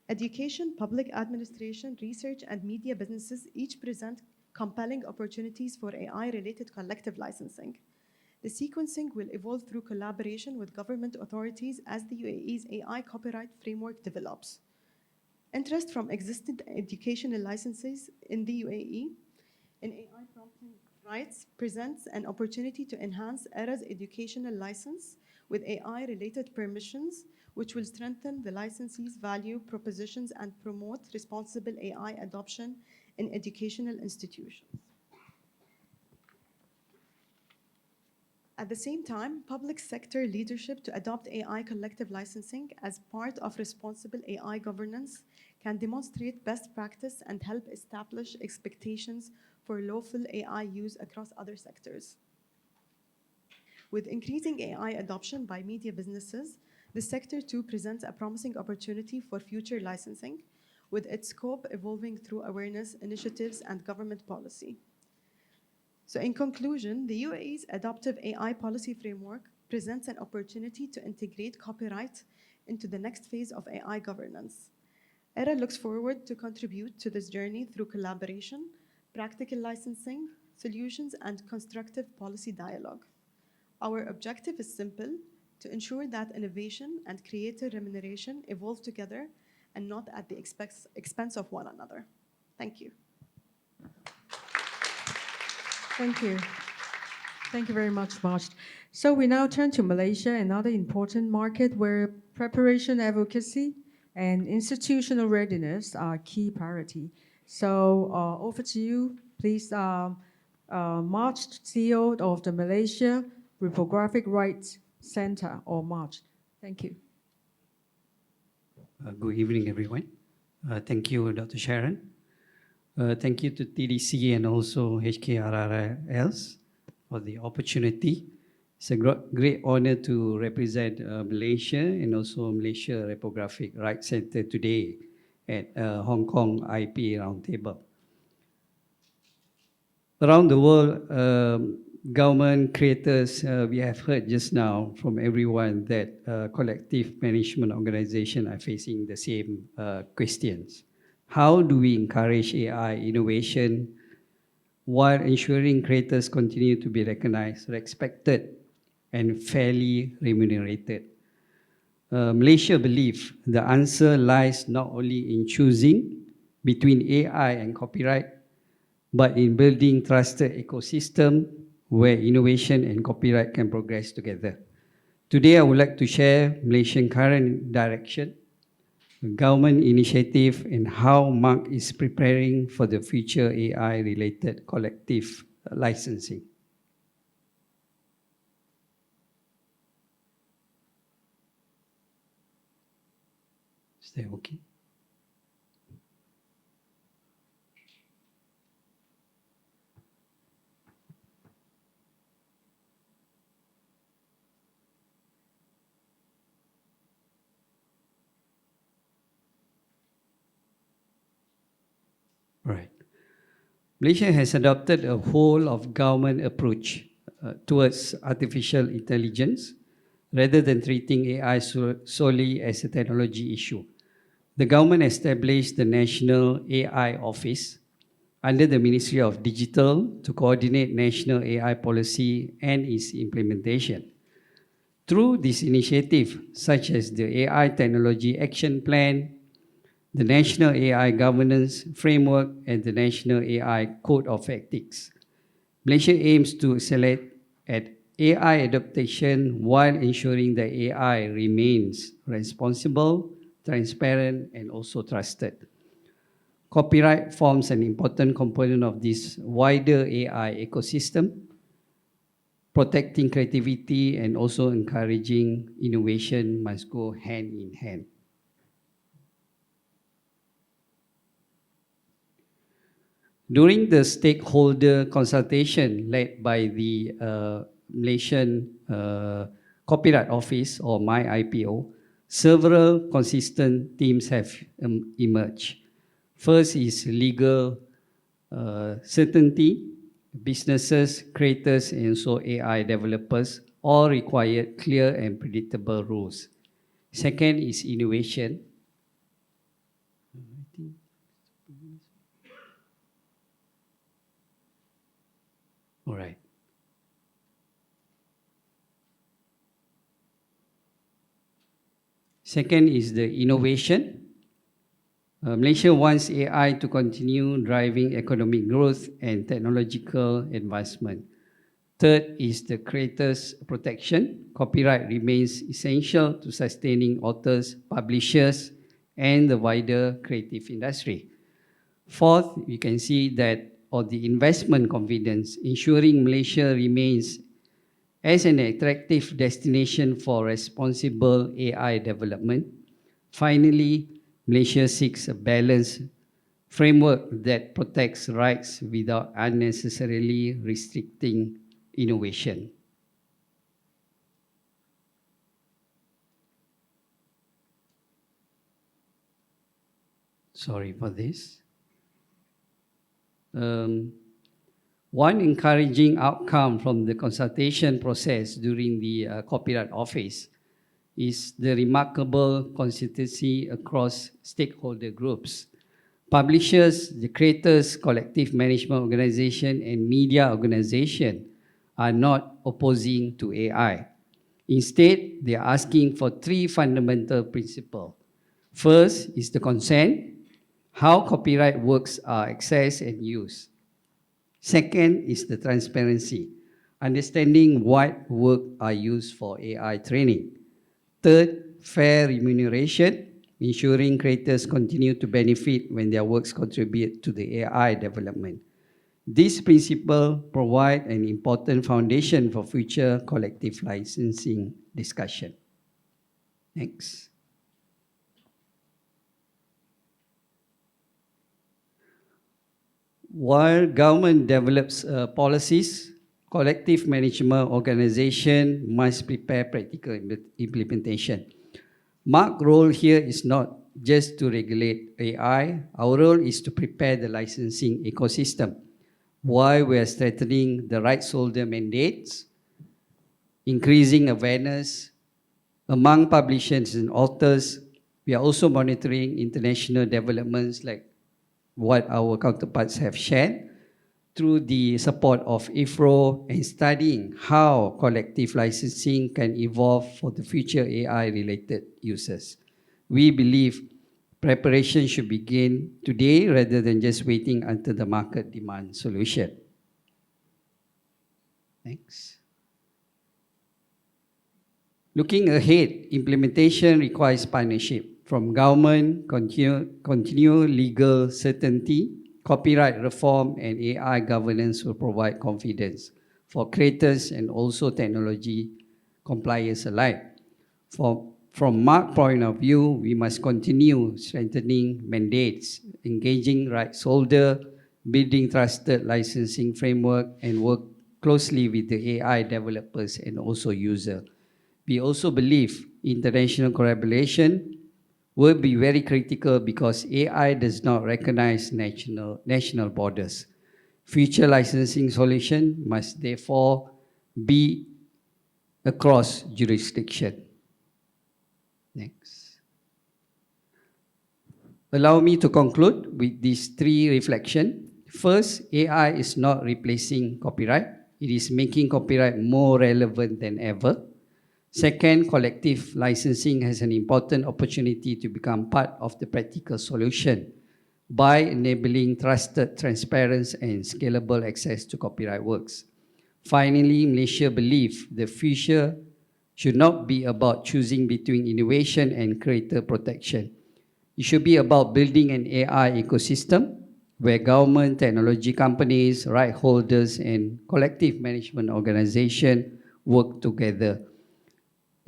education, public administration, research, and media businesses each present compelling opportunities for AI-related collective licensing. The sequencing will evolve through collaboration with government authorities as the UAE's AI copyright framework develops. Interest from existing educational licenses in the UAE in AI prompting rights presents an opportunity to enhance ERA's educational license with AI-related permissions, which will strengthen the licensee's value propositions and promote responsible AI adoption in educational institutions. At the same time, public sector leadership to adopt AI collective licensing as part of responsible AI governance can demonstrate best practice and help establish expectations for lawful AI use across other sectors. With increasing AI adoption by media businesses, the sector too presents a promising opportunity for future licensing, with its scope evolving through awareness initiatives and government policy. So in conclusion, the UAE's adoptive AI policy framework presents an opportunity to integrate copyright into the next phase of AI governance. ERA looks forward to contribute to this journey through collaboration, practical licensing, solutions, and constructive policy dialogue. Our objective is simple: to ensure that innovation and creator remuneration evolve together and not at the expense of one another. Thank you. Thank you. Thank you very much, Majd. So we now turn to Malaysia, another important market where preparation, advocacy, and institutional readiness are key priority. So over to you, please, Majd, CEO of the Malaysia Reprographic Rights Center, or Majd. Thank you. Good evening, everyone. Thank you, Dr. Sharon. Thank you to TDC and also HKRRLs for the opportunity. It's a great honor to represent Malaysia and also Malaysia Reprographic Rights Center today at Hong Kong IP Roundtable. Around the world, government creators, we have heard just now from everyone that collective management organizations are facing the same questions. How do we encourage AI innovation while ensuring creators continue to be recognized, respected, and fairly remunerated? Malaysia believes the answer lies not only in choosing between AI and copyright, but in building trusted ecosystem where innovation and copyright can progress together. Today, I would like to share Malaysian current direction, government initiative, and how MARC is preparing for the future AI-related collective licensing. Is that okay? Right. Malaysia has adopted a whole of government approach towards artificial intelligence rather than treating AI solely as a technology issue. The government established the National AI Office under the Ministry of Digital to coordinate national AI policy and its implementation. Through this initiative, such as the AI Technology Action Plan, the National AI Governance Framework, and the National AI Code of Ethics. Malaysia aims to accelerate at AI adaptation while ensuring that AI remains responsible, transparent, and also trusted. Copyright forms an important component of this wider AI ecosystem. Protecting creativity and also encouraging innovation must go hand in hand. During the stakeholder consultation led by the Malaysian Copyright Office, or MyIPO, several consistent themes have emerged. First is legal certainty. Businesses, creators, and so AI developers all require clear and predictable rules. Second is innovation. All right. Second is the innovation. Malaysia wants AI to continue driving economic growth and technological advancement. Third is the creators' protection. Copyright remains essential to sustaining authors, publishers, and the wider creative industry. Fourth, you can see that on the investment confidence, ensuring Malaysia remains as an attractive destination for responsible AI development. Finally, Malaysia seeks a balanced framework that protects rights without unnecessarily restricting innovation. Sorry for this. One encouraging outcome from the consultation process during the Copyright Office is the remarkable consistency across stakeholder groups. Publishers, the creators, collective management organization, and media organization are not opposing to AI. Instead, they are asking for three fundamental principles. First is the consent, how copyright works are accessed and used. Second is the transparency, understanding what work are used for AI training. Third, fair remuneration, ensuring creators continue to benefit when their works contribute to the AI development. These principles provide an important foundation for future collective licensing discussion. Next. While government develops policies, collective management organization must prepare practical implementation. MARC's role here is not just to regulate AI. Our role is to prepare the licensing ecosystem. While we are strengthening the rights holder mandates, increasing awareness among publishers and authors, we are also monitoring international developments like what our counterparts have shared through the support of IFRO and studying how collective licensing can evolve for the future AI-related uses. We believe preparation should begin today rather than just waiting until the market demands solution. Thanks. Looking ahead, implementation requires partnership from government, continual legal certainty, copyright reform, and AI governance will provide confidence for creators and also technology compliance alike. From MARC's point of view, we must continue strengthening mandates, engaging rights holder, building trusted licensing framework, and work closely with the AI developers and also users. We also believe international collaboration will be very critical because AI does not recognize national borders. Future licensing solution must therefore be across jurisdiction. Next. Allow me to conclude with these three reflections. First, AI is not replacing copyright. It is making copyright more relevant than ever. Second, collective licensing has an important opportunity to become part of the practical solution by enabling trusted, transparent, and scalable access to copyright works. Finally, Malaysia believes the future should not be about choosing between innovation and creator protection. It should be about building an AI ecosystem where government, technology companies, right holders, and collective management organizations work together.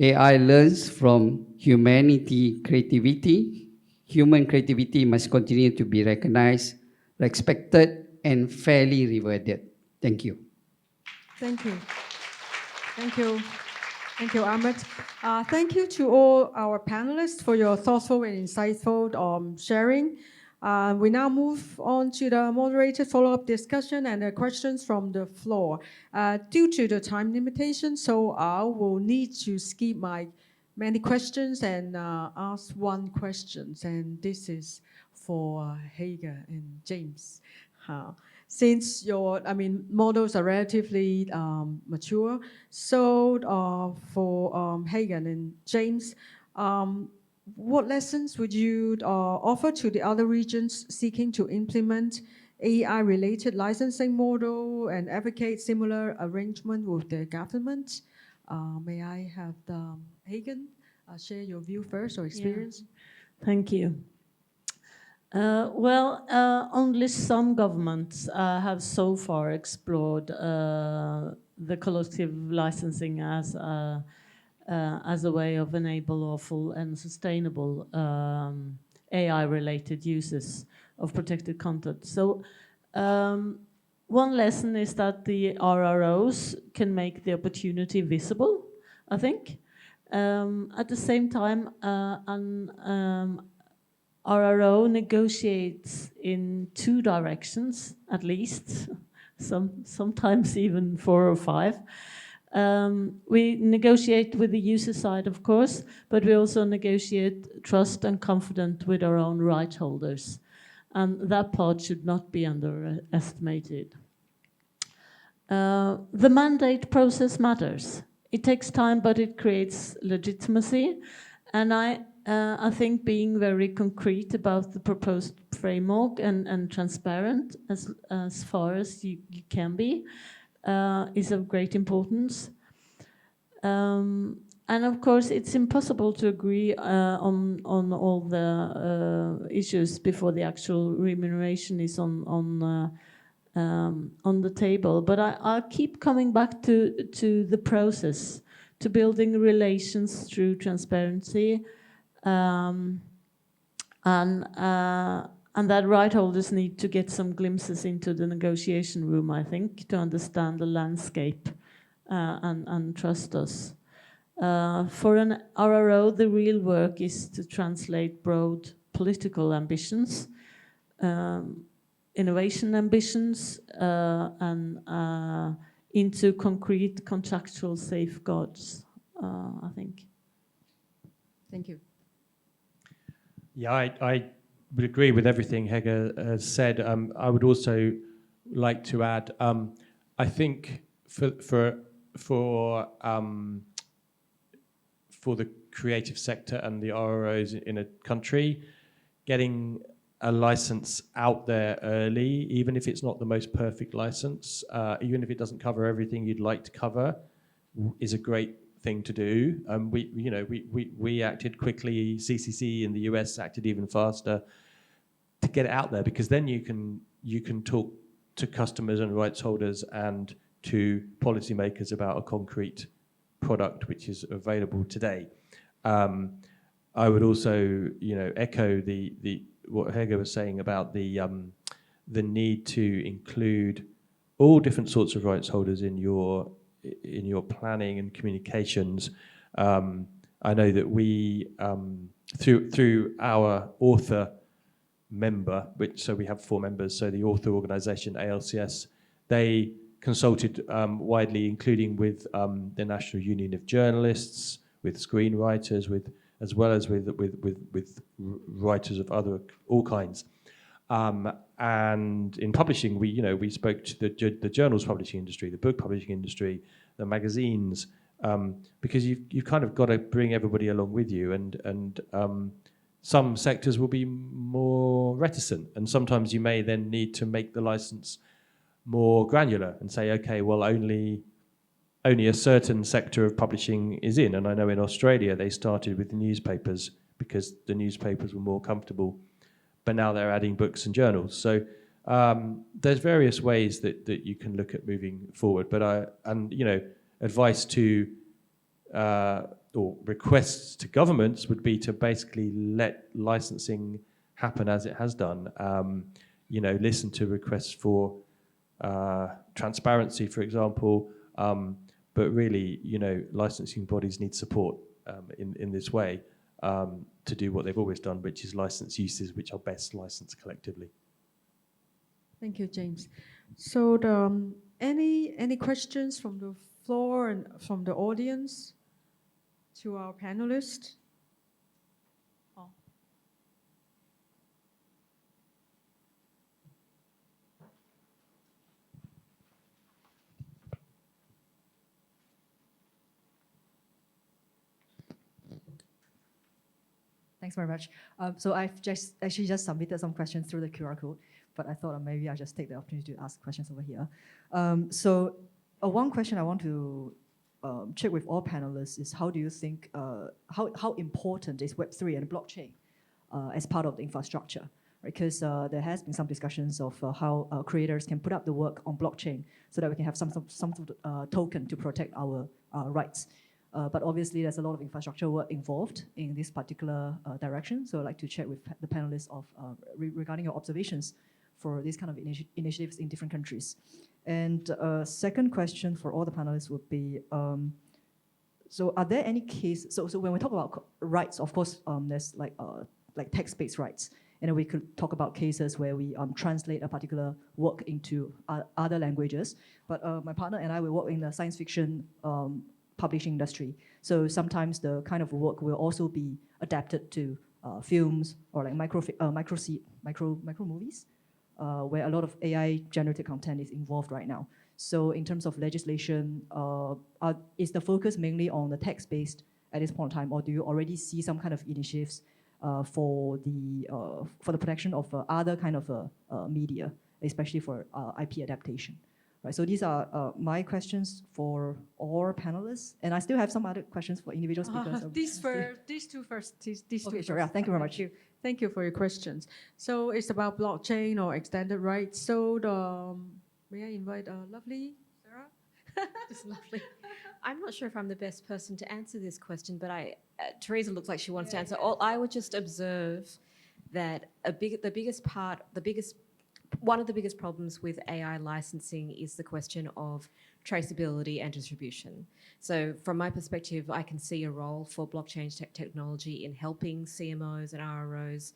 AI learns from humanity creativity. Human creativity must continue to be recognized, respected, and fairly rewarded. Thank you. Thank you. Thank you. Thank you, Ahmed. Thank you to all our panelists for your thoughtful and insightful sharing. We now move on to the moderated follow-up discussion and the questions from the floor. Due to the time limitation, so I will need to skip my many questions and ask one question. And this is for Hager and James. Since your, models are relatively mature, so for Hagen and James, what lessons would you offer to the other regions seeking to implement AI-related licensing model and advocate similar arrangement with the government? May I have Hagen share your view first or experience? Yeah. Thank you. Only some governments have so far explored the collective licensing as a way of enable lawful and sustainable AI-related uses of protected content. So one lesson is that the RROs can make the opportunity visible, I think. At the same time, RRO negotiates in two directions, at least, sometimes even 4 or 5. We negotiate with the user side, of course, but we also negotiate trust and confidence with our own right holders. And that part should not be underestimated. The mandate process matters. It takes time, but it creates legitimacy. And I think being very concrete about the proposed framework and transparent as far as you can be is of great importance. And of course, it's impossible to agree on all the issues before the actual remuneration is on the table. But I keep coming back to the process, to building relations through transparency, and that right holders need to get some glimpses into the negotiation room, I think, to understand the landscape and trust us. For an RRO, the real work is to translate broad political ambitions, innovation ambitions, and into concrete contractual safeguards, I think. Thank you. Yeah, I would agree with everything Hege has said. I would also like to add, I think for the creative sector and the RROs in a country, getting a license out there early, even if it's not the most perfect license, even if it doesn't cover everything you'd like to cover, is a great thing to do. We acted quickly. CCC in the US acted even faster to get it out there, because then you can talk to customers and rights holders and to policymakers about a concrete product which is available today. I would also, echo what Hege was saying about the need to include all different sorts of rights holders in your planning and communications. I know that we, through our author member, so we have 4 members, so the author organisation ALCS, they consulted widely, including with the National Union of Journalists, with screenwriters, as well as with writers of all kinds. And in publishing, we spoke to the journals publishing industry, the book publishing industry, the magazines, because you've kind of got to bring everybody along with you, and some sectors will be more reticent, and sometimes you may then need to make the license more granular and say, okay, well, only a certain sector of publishing is in. And I know in Australia they started with the newspapers because the newspapers were more comfortable, but now they're adding books and journals. So there's various ways that you can look at moving forward. But advice to or requests to governments would be to basically let licensing happen as it has done. Listen to requests for transparency, for example. But really, licensing bodies need support in this way to do what they've always done, which is license uses which are best licensed collectively. Thank you, James. So any questions from the floor and from the audience to our panelists? Thanks very much. So I've actually just submitted some questions through the QR code, but I thought maybe I just take the opportunity to ask questions over here. So one question I want to check with all panelists is how do you think, how important is Web3 and blockchain as part of the infrastructure? Because there has been some discussions of how creators can put up the work on blockchain so that we can have some sort of token to protect our rights. But obviously, there's a lot of infrastructure work involved in this particular direction. So I'd like to check with the panelists of regarding your observations for these kind of initiatives in different countries. And second question for all the panelists would be, so are there any cases, so when we talk about rights, of course, there's like text-based rights. And then we could talk about cases where we translate a particular work into other languages. But my partner and I, we work in the science fiction publishing industry. So sometimes the kind of work will also be adapted to films or like micro movies, where a lot of AI generated content is involved right now. So in terms of legislation, is the focus mainly on the text-based at this point in time, or do you already see some kind of initiatives for the protection of other kind of media, especially for IP adaptation? Right, so these are my questions for all panelists, and I still have some other questions for individual speakers. These two first. Okay, sure. Yeah, thank you very much. Thank you for your questions. So it's about blockchain or extended rights. So may I invite lovely Sarah? Just lovely. I'm not sure if I'm the best person to answer this question, but Teresa looks like she wants to answer. I would just observe that one of the biggest problems with AI licensing is the question of traceability and distribution. So from my perspective, I can see a role for blockchain technology in helping CMOs and RROs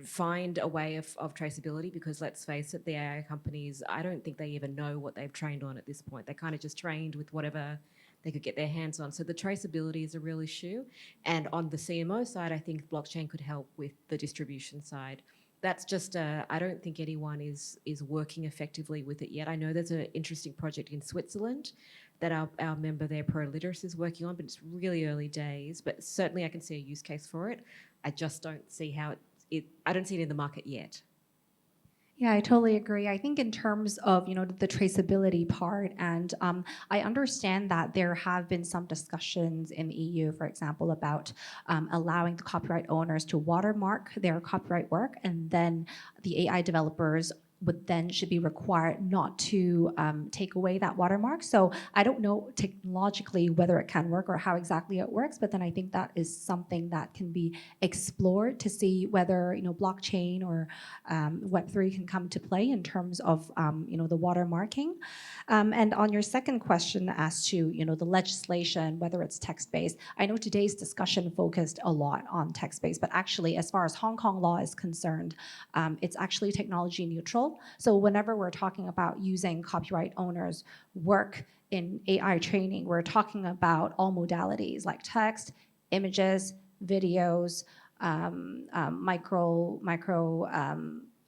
find a way of traceability, because let's face it, the AI companies, I don't think they even know what they've trained on at this point. They kind of just trained with whatever they could get their hands on. So the traceability is a real issue. And on the CMO side, I think blockchain could help with the distribution side. That's just, I don't think anyone is working effectively with it yet. I know there's an interesting project in Switzerland that our member there, ProLiteris, is working on, but it's really early days. But certainly I can see a use case for it. I just don't see how I don't see it in the market yet. Yeah, I totally agree. I think in terms of, the traceability part, and I understand that there have been some discussions in the EU, for example, about allowing the copyright owners to watermark their copyright work, and then the AI developers should be required not to take away that watermark. So I don't know technologically whether it can work or how exactly it works, but then I think that is something that can be explored to see whether blockchain or Web3 can come to play in terms of the watermarking. And on your second question as to the legislation, whether it's text-based, I know today's discussion focused a lot on text-based, but actually as far as Hong Kong law is concerned, it's actually technology neutral. So whenever we're talking about using copyright owners' work in AI training, we're talking about all modalities like text, images, videos,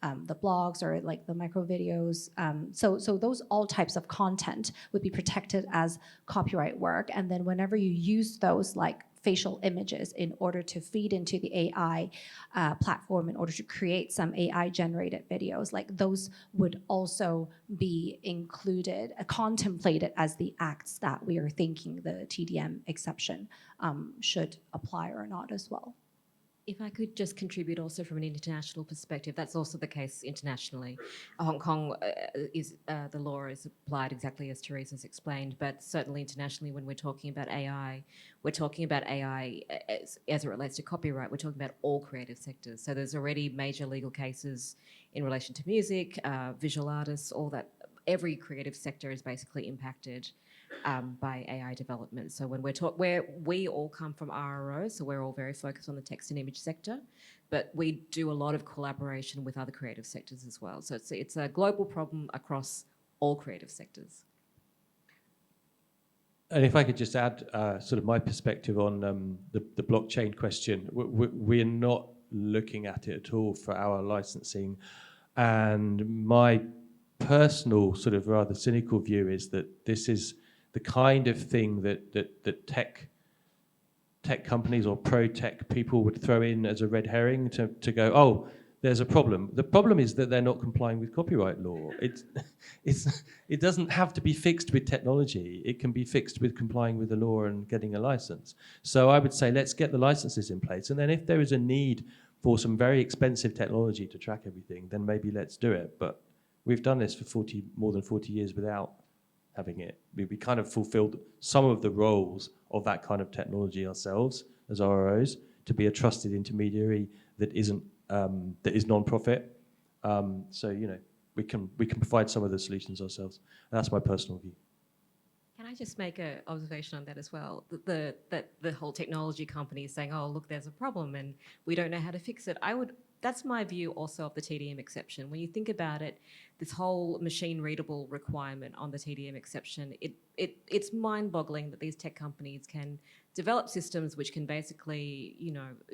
the blogs or like the micro videos. So those all types of content would be protected as copyright work. And then whenever you use those like facial images in order to feed into the AI platform in order to create some AI generated videos, like those would also be included, contemplated as the acts that we are thinking the TDM exception should apply or not as well. If I could just contribute also from an international perspective, that's also the case internationally. Hong Kong the law is applied exactly as Teresa's explained, but certainly internationally when we're talking about AI, we're talking about AI as it relates to copyright, we're talking about all creative sectors. So there's already major legal cases in relation to music, visual artists, all that. Every creative sector is basically impacted by AI development. So when we all come from RRO, so we're all very focused on the text and image sector, but we do a lot of collaboration with other creative sectors as well. So it's a global problem across all creative sectors. And if I could just add sort of my perspective on the blockchain question, we're not looking at it at all for our licensing. And my personal sort of rather cynical view is that this is the kind of thing that tech companies or pro-tech people would throw in as a red herring to go, oh, there's a problem. The problem is that they're not complying with copyright law. It doesn't have to be fixed with technology. It can be fixed with complying with the law and getting a license. So I would say let's get the licenses in place. And then if there is a need for some very expensive technology to track everything, then maybe let's do it. But we've done this for more than 40 years without having it. We kind of fulfilled some of the roles of that kind of technology ourselves as RROs to be a trusted intermediary that isn't that is non-profit. So we can provide some of the solutions ourselves. And that's my personal view. Can I just make an observation on that as well? That the whole technology company is saying, oh, look, there's a problem and we don't know how to fix it. That's my view also of the TDM exception. When you think about it, this whole machine readable requirement on the TDM exception, it's mind-boggling that these tech companies can develop systems which can basically,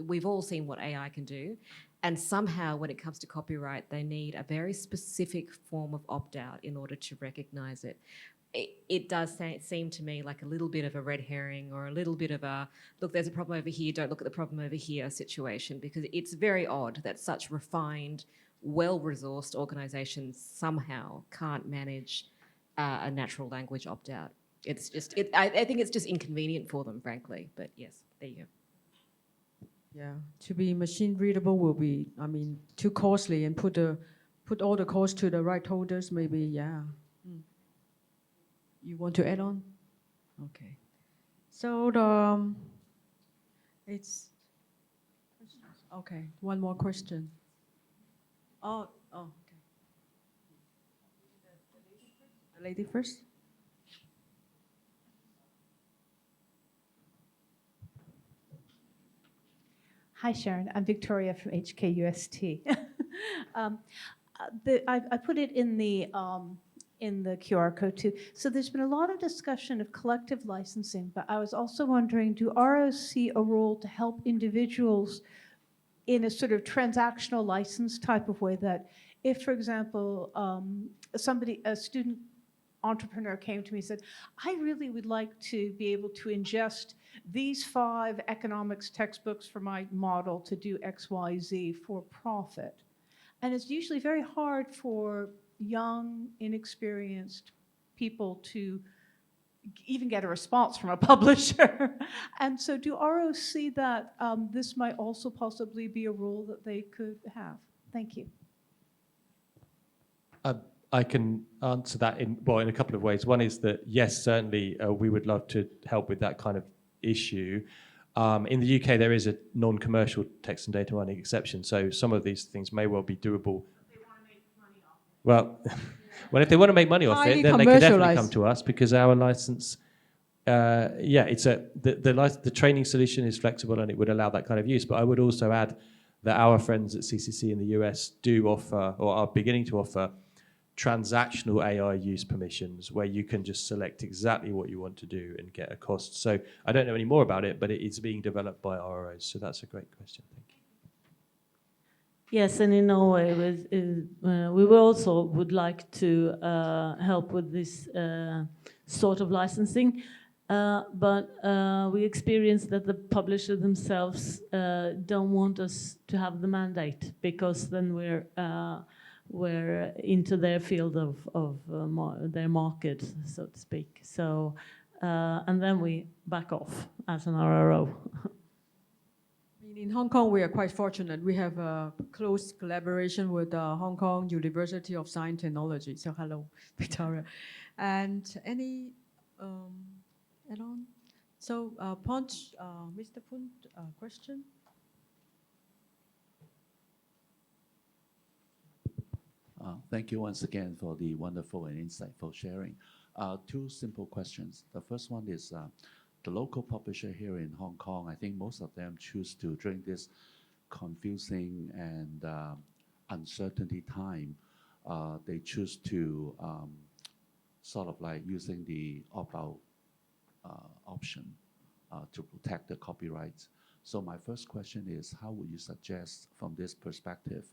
we've all seen what AI can do, and somehow when it comes to copyright, they need a very specific form of opt-out in order to recognize it. It does seem to me like a little bit of a red herring or a little bit of a, look, there's a problem over here, don't look at the problem over here situation, because it's very odd that such refined, well-resourced organisations somehow can't manage a natural language opt-out. It's just, I think it's just inconvenient for them, frankly, but yes, there you go. Yeah, to be machine readable will be, too costly and put all the cost to the right holders, maybe, yeah. You want to add on? Okay. So it's okay. One more question. Oh, okay. The lady first. Hi, Sharon. I'm Victoria from HKUST. I put it in the QR code too. So there's been a lot of discussion of collective licensing, but I was also wondering, do ROs see a role to help individuals in a sort of transactional license type of way that if, for example, a student entrepreneur came to me and said, I really would like to be able to ingest these 5 economics textbooks for my model to do X, Y, Z for profit. And it's usually very hard for young, inexperienced people to even get a response from a publisher. And so do ROs see that this might also possibly be a role that they could have? Thank you. I can answer that in a couple of ways. One is that, yes, certainly we would love to help with that kind of issue. In the UK, there is a non-commercial text and data mining exception, so some of these things may well be doable. Well, if they want to make money off it, then they can definitely come to us because our license, the training solution is flexible and it would allow that kind of use. But I would also add that our friends at CCC in the US do offer, or are beginning to offer, transactional AI use permissions where you can just select exactly what you want to do and get a cost. So I don't know any more about it, but it is being developed by ROs. So that's a great question. Thank you. Yes, and in Norway, we will also would like to help with this sort of licensing, but we experience that the publisher themselves don't want us to have the mandate, because then we're into their field of their market, so to speak. So, and then we back off as an RRO. In Hong Kong, we are quite fortunate. We have a close collaboration with Hong Kong University of Science and Technology. So hello, Victoria. And any add-on? So Ponch, Mr. Punt, question? Thank you once again for the wonderful and insightful sharing. Two simple questions. The first one is, the local publisher here in Hong Kong, I think most of them choose to, during this confusing and uncertainty time, they choose to sort of like using the opt-out option to protect the copyrights. So my first question is, how would you suggest from this perspective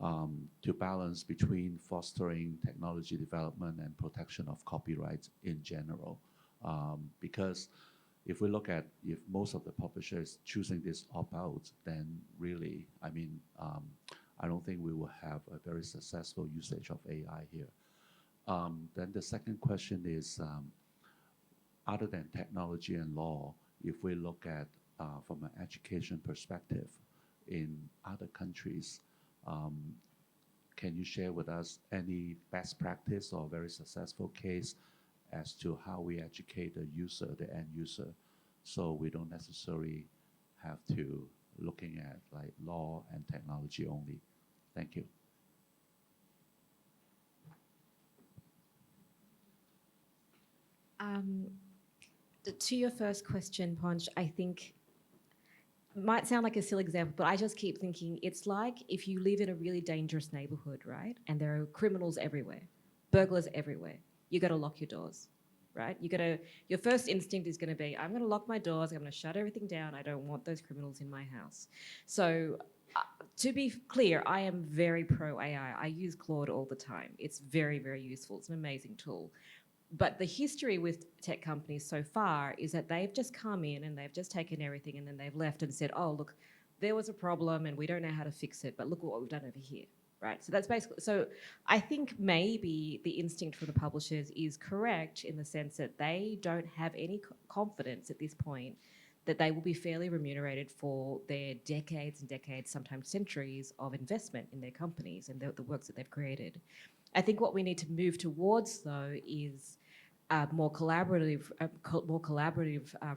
to balance between fostering technology development and protection of copyrights in general? Because if we look at, if most of the publishers choosing this opt-out, then really, I mean, I don't think we will have a very successful usage of AI here. Then the second question is, other than technology and law, if we look at from an education perspective in other countries, can you share with us any best practice or very successful case as to how we educate the user, the end user, so we don't necessarily have to looking at like law and technology only? Thank you. To your first question, Ponch, I think might sound like a silly example, but I just keep thinking it's like if you live in a really dangerous neighborhood, right? And there are criminals everywhere, burglars everywhere. You got to lock your doors, right? Your first instinct is going to be, I'm going to lock my doors, I'm going to shut everything down. I don't want those criminals in my house. So to be clear, I am very pro AI. I use Claude all the time. It's very, very useful. It's an amazing tool. But the history with tech companies so far is that they've just come in and they've just taken everything and then they've left and said, oh, look, there was a problem and we don't know how to fix it, but look what we've done over here, right? So that's basically, so I think maybe the instinct for the publishers is correct in the sense that they don't have any confidence at this point that they will be fairly remunerated for their decades and decades, sometimes centuries of investment in their companies and the works that they've created. I think what we need to move towards, though, is a more collaborative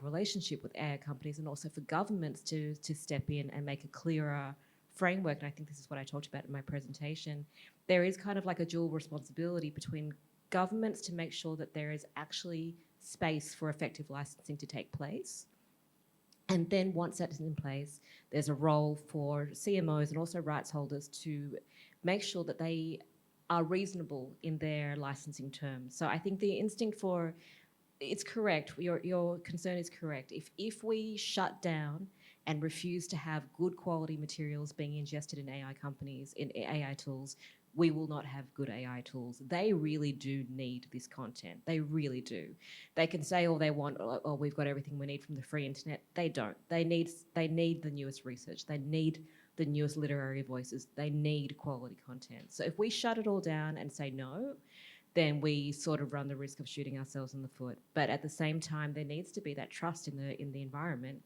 relationship with AI companies, and also for governments to step in and make a clearer framework. And I think this is what I talked about in my presentation. There is kind of like a dual responsibility between governments to make sure that there is actually space for effective licensing to take place. And then once that is in place, there's a role for CMOs and also rights holders to make sure that they are reasonable in their licensing terms. So I think the instinct for, it's correct, your concern is correct. If we shut down and refuse to have good quality materials being ingested in AI companies, in AI tools, we will not have good AI tools. They really do need this content. They really do. They can say all they want, oh, we've got everything we need from the free internet. They don't. They need the newest research. They need the newest literary voices. They need quality content. So if we shut it all down and say no, then we sort of run the risk of shooting ourselves in the foot. But at the same time, there needs to be that trust in the environment,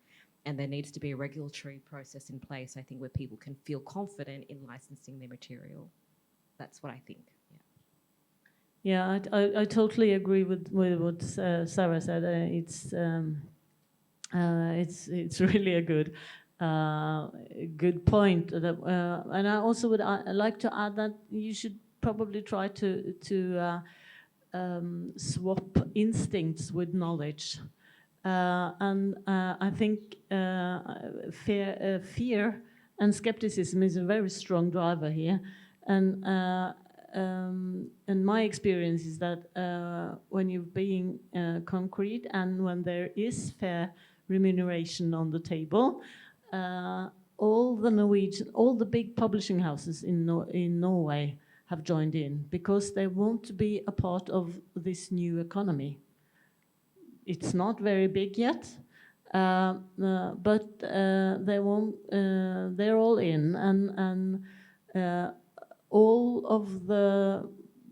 and there needs to be a regulatory process in place, I think, where people can feel confident in licensing their material. That's what I think. Yeah, I totally agree with what Sarah said. It's really a good point. And I also would like to add that you should probably try to swap instincts with knowledge. And I think fear and skepticism is a very strong driver here. And my experience is that when you're being concrete and when there is fair remuneration on the table, all the big publishing houses in Norway have joined in because they want to be a part of this new economy. It's not very big yet, but they want. They're all in, and all of the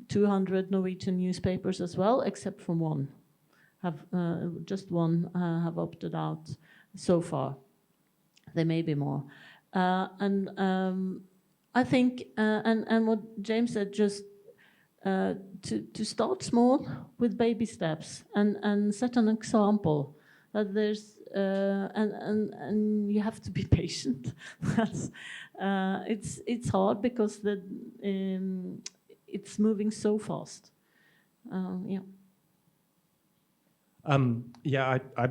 200 Norwegian newspapers as well, except from one, have just one have opted out so far. There may be more, and I think, and what James said, just to start small with baby steps and set an example that there's and you have to be patient. That's it's hard because it's moving so fast. Yeah. I'm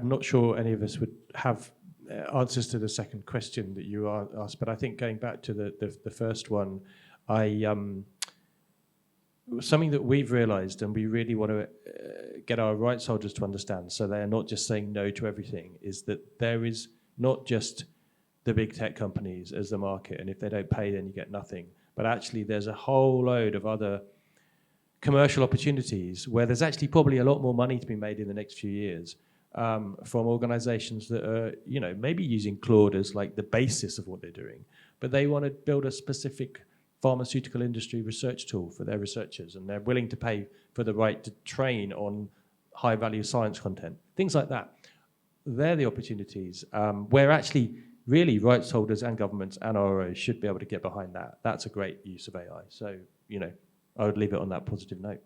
not sure any of us would have answers to the second question that you asked, but I think going back to the first one, something that we've realised and we really want to get our rights holders to understand, so they're not just saying no to everything, is that there is not just the big tech companies as the market, and if they don't pay, then you get nothing. But actually, there's a whole load of other commercial opportunities where there's actually probably a lot more money to be made in the next few years from organizations that are, maybe using Claude as like the basis of what they're doing, but they want to build a specific pharmaceutical industry research tool for their researchers, and they're willing to pay for the right to train on high-value science content, things like that. They're the opportunities where actually really rights holders and governments and ROs should be able to get behind that. That's a great use of AI. So, I would leave it on that positive note.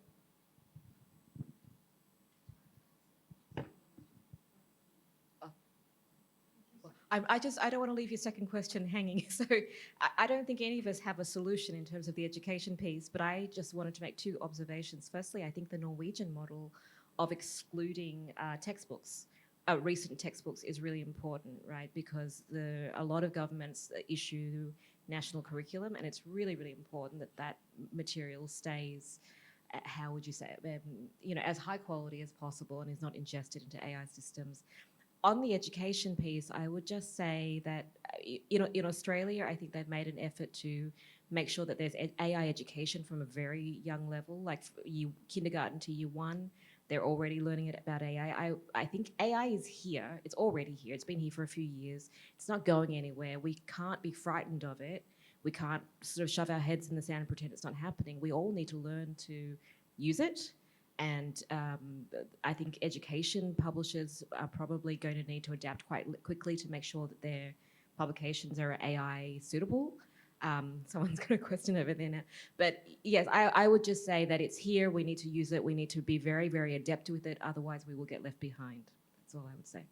I don't want to leave your second question hanging. So I don't think any of us have a solution in terms of the education piece, but I just wanted to make two observations. Firstly, I think the Norwegian model of excluding textbooks, recent textbooks, is really important, right? Because a lot of governments issue national curriculum, and it's really, really important that that material stays, how would you say, as high quality as possible and is not ingested into AI systems. On the education piece, I would just say that, in Australia, I think they've made an effort to make sure that there's AI education from a very young level, like kindergarten to year 1. They're already learning about AI. I think AI is here. It's already here. It's been here for a few years. It's not going anywhere. We can't be frightened of it. We can't sort of shove our heads in the sand and pretend it's not happening. We all need to learn to use it. And I think education publishers are probably going to need to adapt quite quickly to make sure that their publications are AI suitable. Someone's got a question over there now. But yes, I would just say that it's here. We need to use it. We need to be very, very adept with it. Otherwise, we will get left behind. That's all I would say.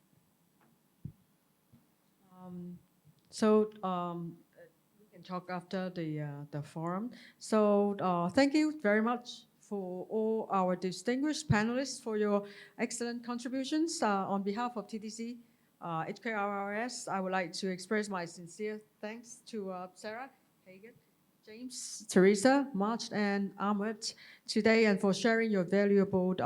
We can talk after the forum. So thank you very much for all our distinguished panelists for your excellent contributions. On behalf of TDC, HKRRS, I would like to express my sincere thanks to Sarah, Hagen, James, Teresa, March, and Ahmed today, and for sharing your valuable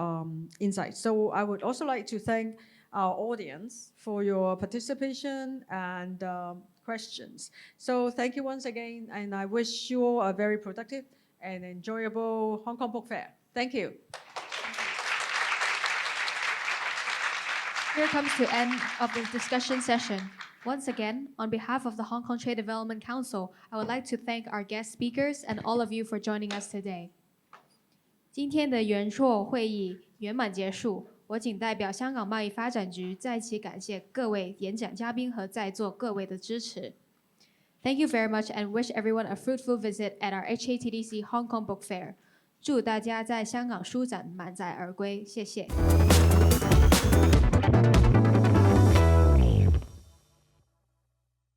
insights. So I would also like to thank our audience for your participation and questions. So thank you once again, and I wish you all a very productive and enjoyable Hong Kong Book Fair. Thank you. Here comes the end of the discussion session. Once again, on behalf of the Hong Kong Trade Development Council, I would like to thank our guest speakers and all of you for joining us today. 今天的圆桌会议圆满结束，我仅代表香港贸易发展局再一次感谢各位演讲嘉宾和在座各位的支持。Thank you very much and wish everyone a fruitful visit at our HKTDC Hong Kong Book Fair. 祝大家在香港书展满载而归，谢谢。